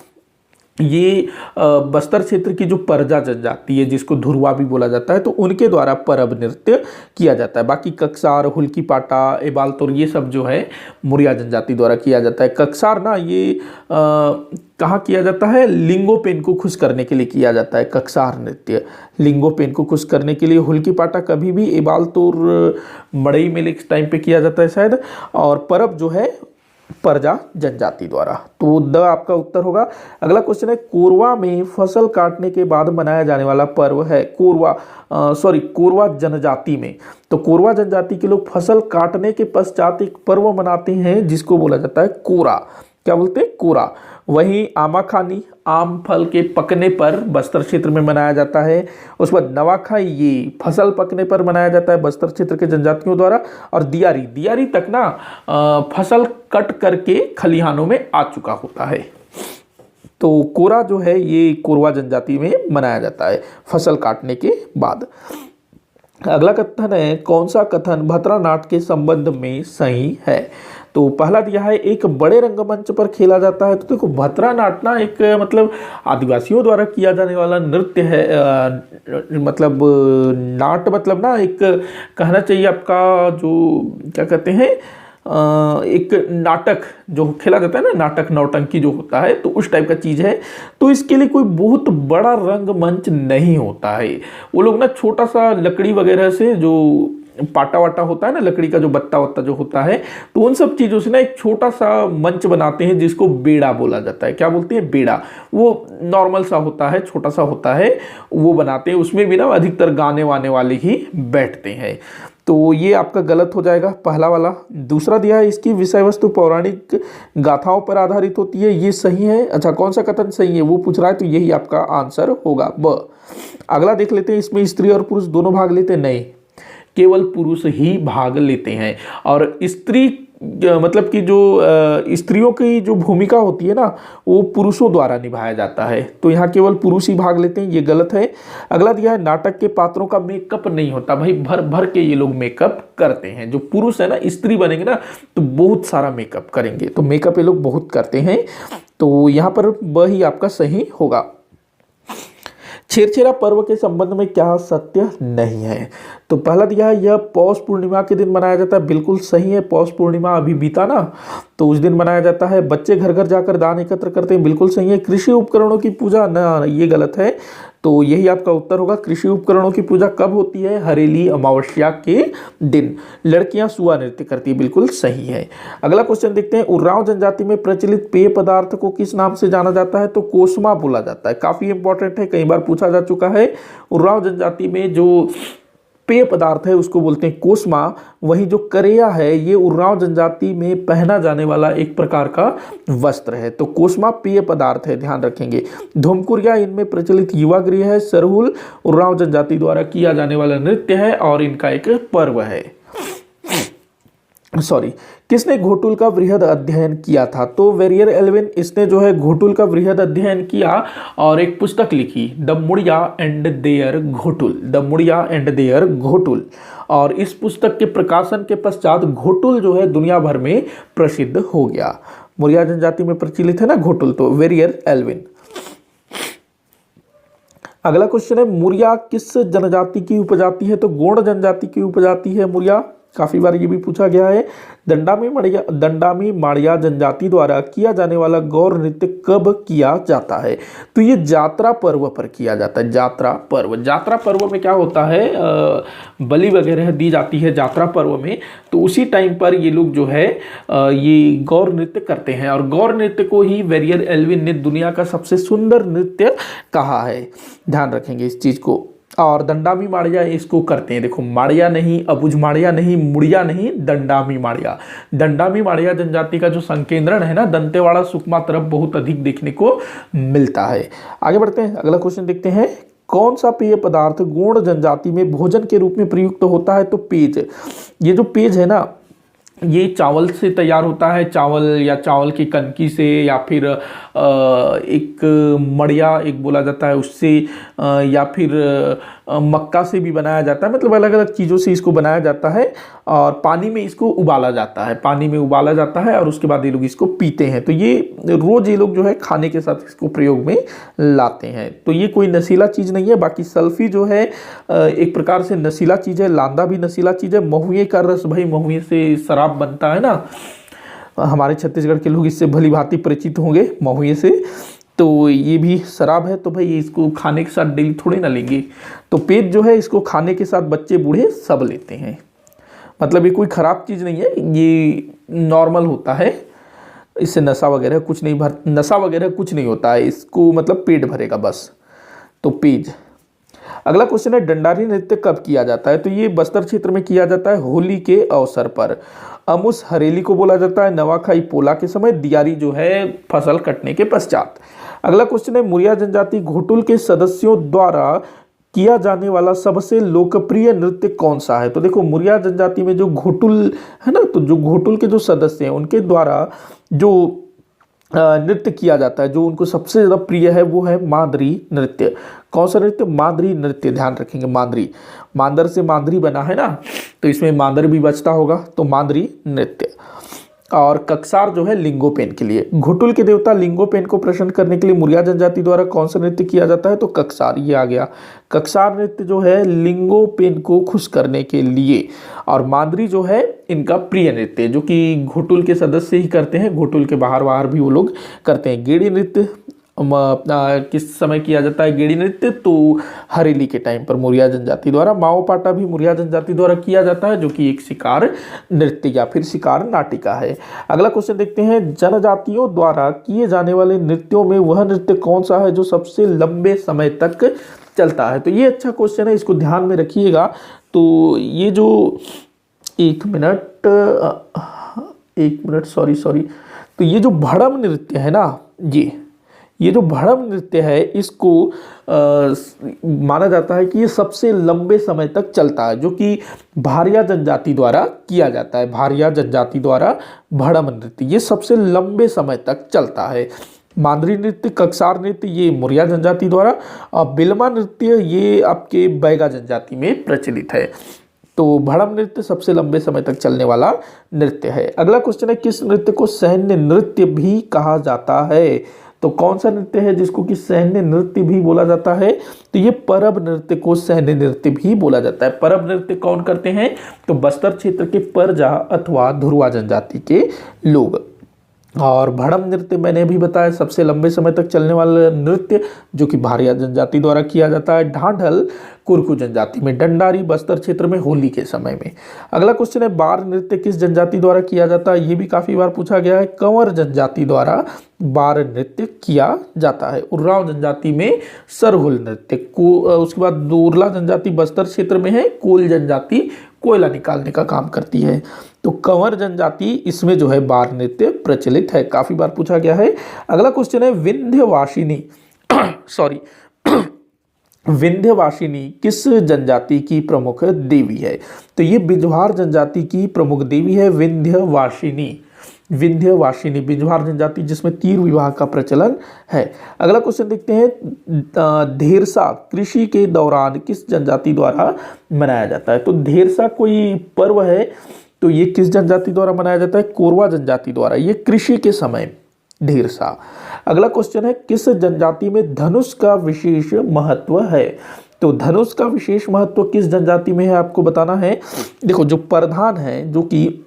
ये बस्तर क्षेत्र की जो परजा जनजाति है, जिसको धुरवा भी बोला जाता है, तो उनके द्वारा परब नृत्य किया जाता है। बाकी ककसार, हुल्की पाटा, एबालतोर ये सब जो है मुरिया जनजाति द्वारा किया जाता है। ककसार ना ये कहाँ किया जाता है? लिंगोपेन को खुश करने के लिए किया जाता है ककसार नृत्य, लिंगोपेन को खुश करने के लिए। हुल्की पाटा कभी भी, एबालतोर मड़ई मेले के टाइम पे किया जाता है शायद, और परब जो है परजा जनजाति द्वारा। तो द आपका उत्तर होगा। अगला क्वेश्चन है, कोरवा में फसल काटने के बाद मनाया जाने वाला पर्व है, कोरवा जनजाति में। तो कोरवा जनजाति के लोग फसल काटने के पश्चात एक पर्व मनाते हैं जिसको बोला जाता है कोरा। क्या बोलते हैं? कोरा। वहीं आमाखानी, आम फल के पकने पर बस्तर क्षेत्र में मनाया जाता है। उसके बाद नवाखाई, ये फसल पकने पर मनाया जाता है बस्तर क्षेत्र के जनजातियों द्वारा। और दियारी तक ना फसल कट करके खलिहानों में आ चुका होता है। तो कोरा जो है ये कोरवा जनजाति में मनाया जाता है फसल काटने के बाद। अगला कथन है, कौन सा कथन भतरा नाट्य के संबंध में सही है? तो पहला दिया है, एक बड़े रंगमंच पर खेला जाता है। तो देखो भतरा नाट्य ना एक मतलब आदिवासियों द्वारा किया जाने वाला नृत्य है, मतलब नाट्य मतलब ना एक कहना चाहिए आपका जो क्या कहते हैं, एक नाटक जो खेला जाता है ना, नाटक नौटंकी जो होता है, तो उस टाइप का चीज़ है। तो इसके लिए कोई बहुत बड़ा रंगमंच नहीं होता है। वो लोग ना छोटा सा लकड़ी वगैरह से, जो पाटा वाटा होता है ना लकड़ी का, जो बत्ता वत्ता जो होता है, तो उन सब चीज़ों से ना एक छोटा सा मंच बनाते हैं जिसको बेड़ा बोला जाता है। क्या बोलते हैं? बेड़ा। वो नॉर्मल सा होता है, छोटा सा होता है, वो बनाते हैं। उसमें भी ना अधिकतर गाने वाने वाले ही बैठते हैं। तो ये आपका गलत हो जाएगा पहला वाला। दूसरा दिया है, इसकी विषय वस्तु पौराणिक गाथाओं पर आधारित होती है, ये सही है। अच्छा, कौन सा कथन सही है वो पूछ रहा है, तो यही आपका आंसर होगा ब। अगला देख लेते हैं, इसमें स्त्री और पुरुष दोनों भाग लेते हैं? नहीं, केवल पुरुष ही भाग लेते हैं। और स्त्री मतलब कि जो स्त्रियों की जो भूमिका होती है ना, वो पुरुषों द्वारा निभाया जाता है। तो यहाँ केवल पुरुष ही भाग लेते हैं, ये गलत है। अगला दिया है, नाटक के पात्रों का मेकअप नहीं होता। भाई भर भर के ये लोग मेकअप करते हैं। जो पुरुष है ना, स्त्री बनेंगे ना तो बहुत सारा मेकअप करेंगे, तो मेकअप ये लोग बहुत करते हैं। तो यहाँ पर ब ही आपका सही होगा। छेरछेरा पर्व के संबंध में क्या सत्य नहीं है? तो पहला दिया है, यह पौष पूर्णिमा के दिन मनाया जाता है, बिल्कुल सही है। पौष पूर्णिमा अभी बीता ना, तो उस दिन मनाया जाता है। बच्चे घर घर जाकर दान एकत्र करते हैं, बिल्कुल सही है। कृषि उपकरणों की पूजा ना, ये गलत है। तो यही आपका उत्तर होगा। कृषि उपकरणों की पूजा कब होती है? हरेली अमावस्या के दिन। लड़कियां सुआ नृत्य करती है, बिल्कुल सही है। अगला क्वेश्चन देखते हैं, उर्राव जनजाति में प्रचलित पेय पदार्थ को किस नाम से जाना जाता है? तो कोस्मा बोला जाता है। काफी इंपॉर्टेंट है, कई बार पूछा जा चुका है। उर्राव जनजाति में जो पेय पदार्थ है उसको बोलते हैं कोस्मा। वही जो करेया है, ये उर्राव जनजाति में पहना जाने वाला एक प्रकार का वस्त्र है। तो कोस्मा पेय पदार्थ है, ध्यान रखेंगे। धुमकुरिया इनमें प्रचलित युवा गृह है। सरहुल उर्राव जनजाति द्वारा किया जाने वाला नृत्य है और इनका एक पर्व है। किसने घोटुल का वृहद अध्ययन किया था? तो वेरियर एल्विन, इसने जो है घोटुल का वृहद अध्ययन किया और एक पुस्तक लिखी, the Muria and their ghotul, the Muria and their ghotul. और इस पुस्तक के प्रकाशन के पश्चात घोटुल जो है दुनिया भर में प्रसिद्ध हो गया। मुड़िया जनजाति में प्रचलित है ना घोटुल, तो वेरियर एल्विन। अगला क्वेश्चन है, मुरिया किस जनजाति की उपजाति है? तो गोंड जनजाति की उपजाति है मुरिया। काफी बार ये भी पूछा गया है। दंडामी माड़िया जनजाति द्वारा किया जाने वाला गौर नृत्य कब किया जाता है? तो ये जात्रा पर्व पर किया जाता है। जात्रा पर्व में क्या होता है, बलि वगैरह दी जाती है जात्रा पर्व में, तो उसी टाइम पर ये लोग जो है ये गौर नृत्य करते हैं। और गौर नृत्य को ही वेरियर एल्विन ने दुनिया का सबसे सुंदर नृत्य कहा है। ध्यान रखेंगे इस चीज को। और दंडामी माड़िया इसको करते हैं। देखो, माड़िया नहीं, अबुझ माड़िया नहीं, मुड़िया नहीं, दंडामी माड़िया। दंडामी माड़िया जनजाति का जो संकेंद्रण है ना दंतेवाड़ा सुकमा तरफ बहुत अधिक देखने को मिलता है। आगे बढ़ते हैं, अगला क्वेश्चन देखते हैं। कौन सा पेय पदार्थ गोंड जनजाति में भोजन के रूप में प्रयुक्त होता है? तो पेज। ये जो पेज है ना ये चावल से तैयार होता है, चावल या चावल की कनकी से, या फिर एक मड़िया एक बोला जाता है उससे, या फिर मक्का से भी बनाया जाता है। मतलब अलग अलग चीज़ों से इसको बनाया जाता है और पानी में इसको उबाला जाता है, पानी में उबाला जाता है और उसके बाद ये लोग इसको पीते हैं। तो ये रोज़ ये लोग जो है खाने के साथ इसको प्रयोग में लाते हैं। तो ये कोई नशीला चीज़ नहीं है। बाकी सल्फी जो है एक प्रकार से नशीला चीज़ है, लांदा भी नशीला चीज़ है। महुए का रस, भाई महुए से शराब बनता है ना, हमारे छत्तीसगढ़ के लोग इससे भली भांति परिचित होंगे महुए से। तो ये भी शराब है, तो भाई इसको खाने के साथ डेली थोड़े ना लेंगे। तो पेज जो है इसको खाने के साथ बच्चे बूढ़े सब लेते हैं। मतलब ये कोई ख़राब चीज़ नहीं है, ये नॉर्मल होता है। इससे नशा वगैरह कुछ नहीं होता है। इसको मतलब पेट भरेगा बस। तो पेज। अगला क्वेश्चन है, डंडारी नृत्य कब किया जाता है? तो ये बस्तर क्षेत्र में किया जाता है होली के अवसर पर। अमुस हरेली को बोला जाता है नवाखाई पोला के समय, दियारी जो है फसल कटने के पश्चात। अगला क्वेश्चन है, मुरिया जनजाति घोटुल के सदस्यों द्वारा किया जाने वाला सबसे लोकप्रिय नृत्य कौन सा है? तो देखो, मुरिया जनजाति में जो घोटुल है ना, तो जो घोटुल के जो सदस्य हैं उनके द्वारा जो नृत्य किया जाता है, जो उनको सबसे ज़्यादा प्रिय है, वो है मांदरी नृत्य। कौन सा नृत्य? मांदरी नृत्य। ध्यान रखेंगे, मांदरी, मांदर से मांदरी बना है ना, तो इसमें मांदर भी बचता होगा, तो मांदरी नृत्य। और कक्सार जो है लिंगोपेन के लिए। घुटुल के देवता लिंगोपेन को प्रसन्न करने के लिए मुरिया जनजाति द्वारा कौन सा नृत्य किया जाता है? तो कक्सार, ये आ गया। कक्सार नृत्य जो है लिंगोपेन को खुश करने के लिए। और मांदरी जो है इनका प्रिय नृत्य, जो कि घुटुल के सदस्य ही करते हैं, घुटुल के बाहर भी वो लोग करते हैं। गेड़ी नृत्य किस समय किया जाता है? गेड़ी नृत्य तो हरेली के टाइम पर मुरिया जनजाति द्वारा। माओ पाटा भी मुरिया जनजाति द्वारा किया जाता है, जो कि एक शिकार नृत्य या फिर शिकार नाटिका है। अगला क्वेश्चन देखते हैं, जनजातियों द्वारा किए जाने वाले नृत्यों में वह नृत्य कौन सा है जो सबसे लंबे समय तक चलता है? तो ये अच्छा क्वेश्चन है, इसको ध्यान में रखिएगा। तो ये जो एक मिनट सॉरी, तो ये जो भड़म नृत्य है ना, ये जो भड़म नृत्य है, इसको माना जाता है कि ये सबसे लंबे समय तक चलता है, जो कि भारिया जनजाति द्वारा किया जाता है। भारिया जनजाति द्वारा भड़म नृत्य ये सबसे लंबे समय तक चलता है। मांदरी नृत्य, कक्सार नृत्य ये मुरिया जनजाति द्वारा, और बिलमा नृत्य ये आपके बैगा जनजाति में प्रचलित है। तो भड़म नृत्य सबसे लंबे समय तक चलने वाला नृत्य है। अगला क्वेश्चन है, किस नृत्य को सैन्य नृत्य भी कहा जाता है? तो कौन सा नृत्य है जिसको कि सैन्य नृत्य भी बोला जाता है? तो ये परब नृत्य को सैन्य नृत्य भी बोला जाता है। परब नृत्य कौन करते हैं? तो बस्तर क्षेत्र के परजा अथवा धुरवा जनजाति के लोग। और भड़म नृत्य मैंने अभी बताया सबसे लंबे समय तक चलने वाला नृत्य, जो कि भारिया जनजाति द्वारा किया जाता है। ढांढल कुरकू जनजाति में, डंडारी बस्तर क्षेत्र में होली के समय में। अगला क्वेश्चन है, बार नृत्य किस जनजाति द्वारा किया जाता है? ये भी काफी बार पूछा गया है। कंवर जनजाति द्वारा बार नृत्य किया जाता है। उर्राव जनजाति में सरहुल नृत्य को, उसके बाद दूरला जनजाति बस्तर क्षेत्र में है। कोल जनजाति कोयला निकालने का काम करती है। तो कंवर जनजाति इसमें जो है बार नृत्य प्रचलित है, काफी बार पूछा गया है। अगला क्वेश्चन है, विंध्यवासिनी विंध्यवासिनी किस जनजाति की प्रमुख देवी है? तो ये बिजवार जनजाति की प्रमुख देवी है विंध्यवासिनी। बिजवार जनजाति जिसमें तीर विवाह का प्रचलन है। अगला क्वेश्चन देखते हैं, धेरसा कृषि के दौरान किस जनजाति द्वारा मनाया जाता है? तो धेरसा कोई पर्व है, तो ये किस जनजाति द्वारा मनाया जाता है? कोरवा जनजाति द्वारा। ये कृषि के समय धेरसा। अगला क्वेश्चन है, किस जनजाति में धनुष का विशेष महत्व है? तो धनुष का विशेष महत्व किस जनजाति में है आपको बताना है। देखो, जो प्रधान है, जो कि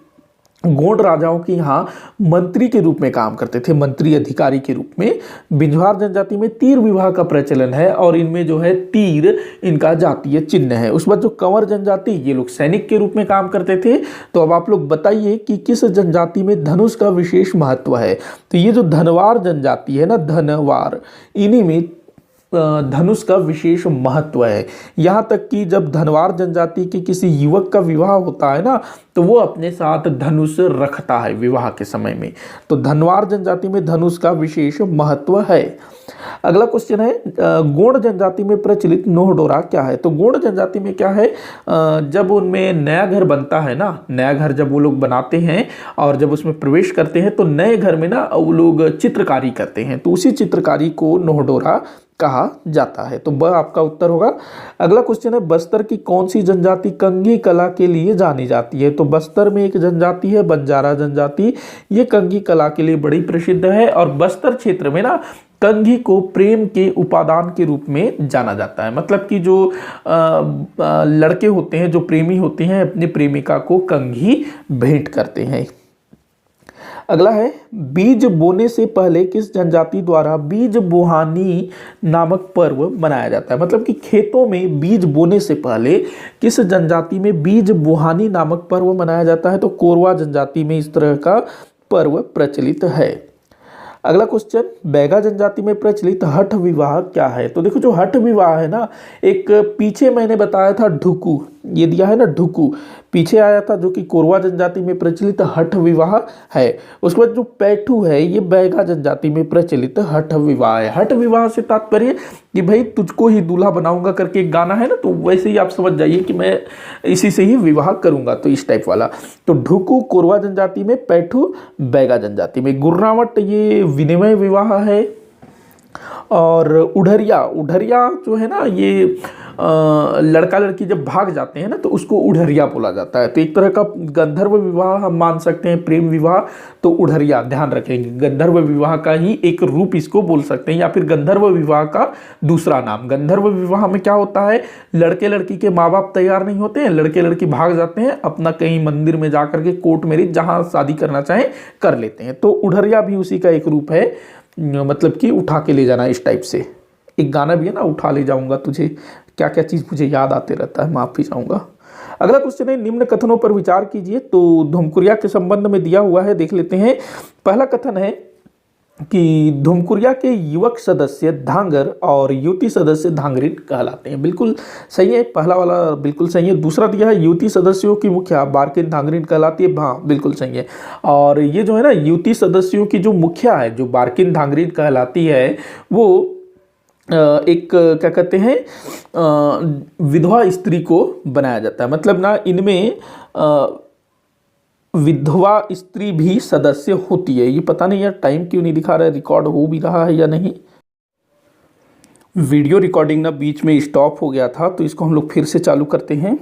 गोंड राजाओं के यहाँ मंत्री के रूप में काम करते थे, मंत्री अधिकारी के रूप में, बिंझवार जनजाति में तीर विवाह का प्रचलन है और इनमें जो है तीर इनका जातीय चिन्ह है। उस बाद जो कंवर जनजाति, ये लोग सैनिक के रूप में काम करते थे। तो अब आप लोग बताइए कि किस जनजाति में धनुष का विशेष महत्व है? तो ये जो धनवार जनजाति है ना, धनवार, इन्हीं में धनुष का विशेष महत्व है। यहाँ तक कि जब धनवार जनजाति के किसी युवक का विवाह होता है ना, तो वो अपने साथ धनुष रखता है विवाह के समय में। तो धनवार जनजाति में धनुष का विशेष महत्व है। अगला क्वेश्चन है, गोंड जनजाति में प्रचलित नोह डोरा क्या है? तो गोंड जनजाति में क्या है, जब उनमें नया घर बनता है ना, नया घर जब वो लोग बनाते हैं और जब उसमें प्रवेश करते हैं तो नए घर में ना वो लोग चित्रकारी करते हैं, तो उसी चित्रकारी को नोह डोरा कहा जाता है। तो ब आपका उत्तर होगा। अगला क्वेश्चन है, बस्तर की कौन सी जनजाति कंघी कला के लिए जानी जाती है? तो बस्तर में एक जनजाति है बंजारा जनजाति, ये कंघी कला के लिए बड़ी प्रसिद्ध है और बस्तर क्षेत्र में ना कंघी को प्रेम के उपादान के रूप में जाना जाता है। मतलब कि जो लड़के होते हैं, जो प्रेमी होते हैं, अपनी प्रेमिका को कंघी भेंट करते हैं। अगला है, बीज बोने से पहले किस जनजाति द्वारा बीज बोहानी नामक पर्व मनाया जाता है? मतलब कि खेतों में बीज बोने से पहले किस जनजाति में बीज बोहानी नामक पर्व मनाया जाता है? तो कोरवा जनजाति में इस तरह का पर्व प्रचलित है। अगला क्वेश्चन, बैगा जनजाति में प्रचलित हठ विवाह क्या है? तो देखो, जो हठ विवाह है ना, एक पीछे मैंने बताया था ढुकू, ये दिया है ना ढुकू, पीछे आया था, जो कि कोरवा जनजाति में प्रचलित हठ विवाह है। उसके बाद जो पैठू है, ये बैगा जनजाति में प्रचलित हठ विवाह है। हठ विवाह से तात्पर्य कि भाई तुझको ही दूल्हा बनाऊंगा करके एक गाना है ना, तो वैसे ही आप समझ जाइए कि मैं इसी से ही विवाह करूंगा, तो इस टाइप वाला। तो ढुकू कोरवा जनजाति में, पैठू बैगा जनजाति में। गुर्रावट ये विनिमय विवाह है। और उढ़रिया, उढ़रिया जो है ना, ये लड़का लड़की जब भाग जाते हैं ना, तो उसको उढ़रिया बोला जाता है। तो एक तरह का गंधर्व विवाह हम मान सकते हैं, प्रेम विवाह। तो उढ़रिया ध्यान रखेंगे, गंधर्व विवाह का ही एक रूप इसको बोल सकते हैं, या फिर गंधर्व विवाह का दूसरा नाम। गंधर्व विवाह में क्या होता है, लड़के लड़की के माँ बाप तैयार नहीं होते हैं, लड़के लड़की भाग जाते हैं, अपना कहीं मंदिर में जाकर के कोर्ट मैरिज जहाँ शादी करना चाहें कर लेते हैं। तो उढ़रिया भी उसी का एक रूप है, मतलब कि उठा के ले जाना, इस टाइप से। एक गाना भी है ना, उठा ले जाऊंगा तुझे, क्या क्या चीज़ मुझे याद आते रहता है, माफ ही जाऊंगा। अगला क्वेश्चन है, निम्न कथनों पर विचार कीजिए। तो धुमकुरिया के संबंध में दिया हुआ है, देख लेते हैं। पहला कथन है कि धुमकुरिया के युवक सदस्य धांगर और युवती सदस्य धांगरिन कहलाते हैं। बिल्कुल सही है, पहला वाला बिल्कुल सही है। दूसरा दिया है, युवती सदस्यों की मुखिया बारकिन धांगरिन कहलाती है। हाँ, बिल्कुल सही है। और ये जो है ना, युवती सदस्यों की जो मुखिया है, जो बारकिन धांगरिन कहलाती है, वो एक क्या कहते हैं, विधवा स्त्री को बनाया जाता है। मतलब ना, इनमें विधवा स्त्री भी सदस्य होती है। ये पता नहीं यार, टाइम क्यों नहीं दिखा रहा है, रिकॉर्ड हो भी रहा है या नहीं। वीडियो रिकॉर्डिंग ना बीच में स्टॉप हो गया था, तो इसको हम लोग फिर से चालू करते हैं।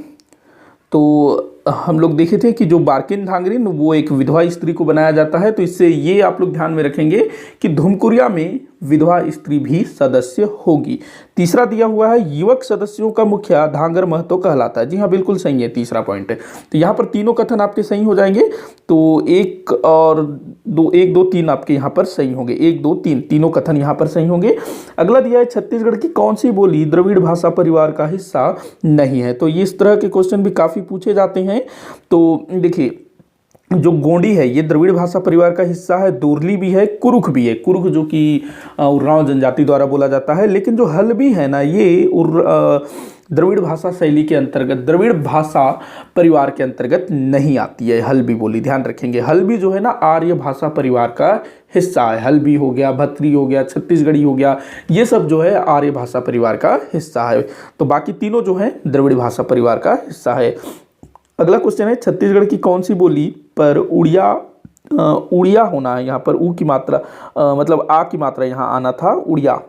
तो हम लोग देखे थे कि जो बारकिन धांगरिन, वो एक विधवा स्त्री को बनाया जाता है। तो इससे ये आप लोग ध्यान में रखेंगे कि धुमकुरिया में विधवा स्त्री भी सदस्य होगी। तीसरा दिया हुआ है, युवक सदस्यों का मुखिया धांगर महतो कहलाता है। जी हाँ, बिल्कुल सही है, तीसरा पॉइंट है। तो यहाँ पर तीनों कथन आपके सही हो जाएंगे। तो एक और दो, एक दो तीन आपके यहाँ पर सही होंगे, एक दो तीन, तीनों कथन यहाँ पर सही होंगे। अगला दिया है, छत्तीसगढ़ की कौन सी बोली द्रविड़ भाषा परिवार का हिस्सा नहीं है? तो ये इस तरह के क्वेश्चन भी काफी पूछे जाते हैं। तो देखिए, जो गोंडी है ये द्रविड़ भाषा परिवार का हिस्सा है, दोरली भी है, कुरुख भी है। कुरुख जो कि उरांव जनजाति द्वारा बोला जाता है। लेकिन जो हल्बी है ना, ये द्रविड़ भाषा शैली के अंतर्गत, द्रविड़ भाषा परिवार के अंतर्गत नहीं आती है हल्बी बोली, ध्यान रखेंगे। हल्बी जो है ना, आर्य भाषा परिवार का हिस्सा है। हल्बी हो गया, भत्री हो गया, छत्तीसगढ़ी हो गया, ये सब जो है आर्य भाषा परिवार का हिस्सा है। तो बाकी तीनों जो है द्रविड़ भाषा परिवार का हिस्सा है। अगला क्वेश्चन है, छत्तीसगढ़ की कौन सी बोली पर उड़िया होना है? यहाँ पर ऊ की मात्रा, मतलब आ की मात्रा यहाँ आना था, उड़िया।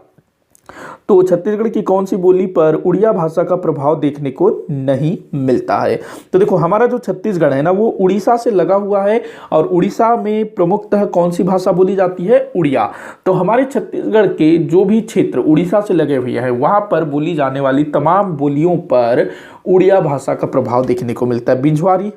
तो छत्तीसगढ़ की कौन सी बोली पर उड़िया भाषा का प्रभाव देखने को नहीं मिलता है? तो देखो, हमारा जो छत्तीसगढ़ है ना, वो उड़ीसा से लगा हुआ है और उड़ीसा में प्रमुखतः कौन सी भाषा बोली जाती है? उड़िया। तो हमारे छत्तीसगढ़ के जो भी क्षेत्र उड़ीसा से लगे हुए हैं, वहां पर बोली जाने वाली तमाम बोलियों पर उड़िया भाषा का प्रभाव देखने को मिलता है। बिंझवारी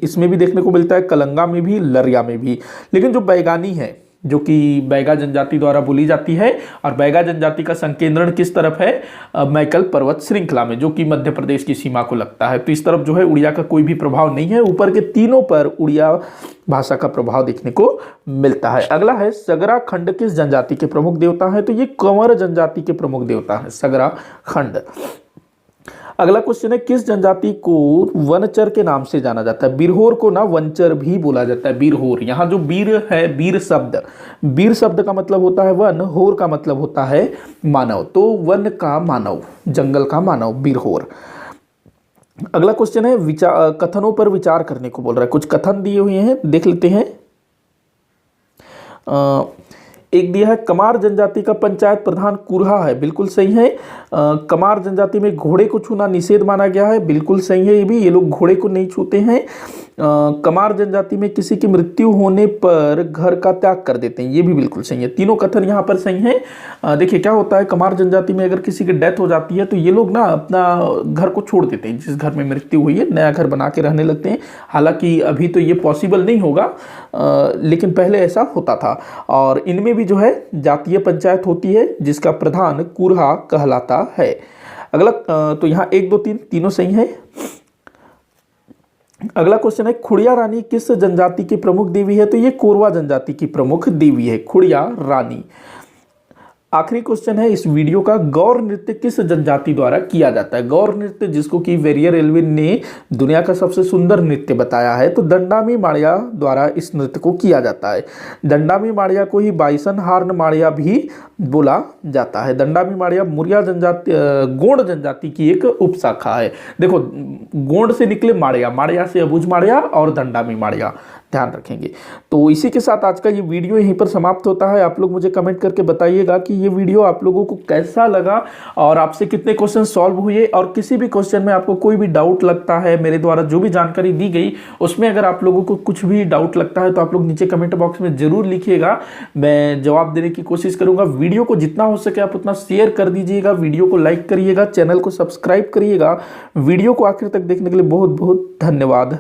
इसमें भी देखने को मिलता है, कलंगा में भी, लरिया में भी। लेकिन जो बैगानी है, जो कि बैगा जनजाति द्वारा बोली जाती है। और बैगा जनजाति का संकेंद्रण किस तरफ है? मैकल पर्वत श्रृंखला में, जो कि मध्य प्रदेश की सीमा को लगता है। तो इस तरफ जो है उड़िया का कोई भी प्रभाव नहीं है। ऊपर के तीनों पर उड़िया भाषा का प्रभाव देखने को मिलता है। अगला है सगरा खंड किस जनजाति के प्रमुख देवता है? तो ये कंवर जनजाति के प्रमुख देवता है सगरा खंड। अगला क्वेश्चन है किस जनजाति को वनचर के नाम से जाना जाता है? बिरहोर को ना वनचर भी बोला जाता है। बिरहोर, यहाँ जो बीर है, बीर शब्द का मतलब होता है वन, होर का मतलब होता है मानव। तो वन का मानव, जंगल का मानव, बिरहोर। अगला क्वेश्चन है कथनों पर विचार करने को बोल रहा है। कुछ कथन दिए हुए हैं, देख लेते हैं। एक दिया है कमार जनजाति का पंचायत प्रधान कुरहा है, बिल्कुल सही है। कमार जनजाति में घोड़े को छूना निषेध माना गया है, बिल्कुल सही है। ये भी, ये लोग घोड़े को नहीं छूते हैं। कमार जनजाति में किसी की मृत्यु होने पर घर का त्याग कर देते हैं, ये भी बिल्कुल सही है। तीनों कथन यहाँ पर सही है। देखिए क्या होता है, कमार जनजाति में अगर किसी की डेथ हो जाती है तो ये लोग ना अपना घर को छोड़ देते हैं, जिस घर में मृत्यु हुई है नया घर बना के रहने लगते हैं। हालांकि अभी तो ये पॉसिबल नहीं होगा, लेकिन पहले ऐसा होता था। और इनमें भी जो है जातीय पंचायत होती है जिसका प्रधान कुरहा कहलाता है। अगला तो यहाँ 1 2 3 तीनों सही है। अगला क्वेश्चन है खुड़िया रानी किस जनजाति की प्रमुख देवी है? तो ये कोरवा जनजाति की प्रमुख देवी है खुड़िया रानी। आखिरी क्वेश्चन है इस वीडियो का, गौर नृत्य किस जनजाति द्वारा किया जाता है? गौर नृत्य, जिसको कि वेरियर एल्विन ने दुनिया का सबसे सुंदर नृत्य बताया है, तो दंडामी माड़िया द्वारा इस नृत्य को किया जाता है। दंडामी माड़िया को ही बाइसन हार्न माड़िया भी बोला जाता है। दंडामी माड़िया मुरिया जनजाति, गोंड जनजाति की एक उपशाखा है। देखो, गोंड से निकले माड़िया, माड़िया से अबुझ माड़िया और दंडामी माड़िया, ध्यान रखेंगे। तो इसी के साथ आज का ये वीडियो यहीं पर समाप्त होता है। आप लोग मुझे कमेंट करके बताइएगा कि ये वीडियो आप लोगों को कैसा लगा और आपसे कितने क्वेश्चन सॉल्व हुए। और किसी भी क्वेश्चन में आपको कोई भी डाउट लगता है, मेरे द्वारा जो भी जानकारी दी गई उसमें अगर आप लोगों को कुछ भी डाउट लगता है तो आप लोग नीचे कमेंट बॉक्स में जरूर लिखिएगा, मैं जवाब देने की कोशिश करूंगा। वीडियो को जितना हो सके आप उतना शेयर कर दीजिएगा, वीडियो को लाइक करिएगा, चैनल को सब्सक्राइब करिएगा। वीडियो को आखिर तक देखने के लिए बहुत बहुत धन्यवाद।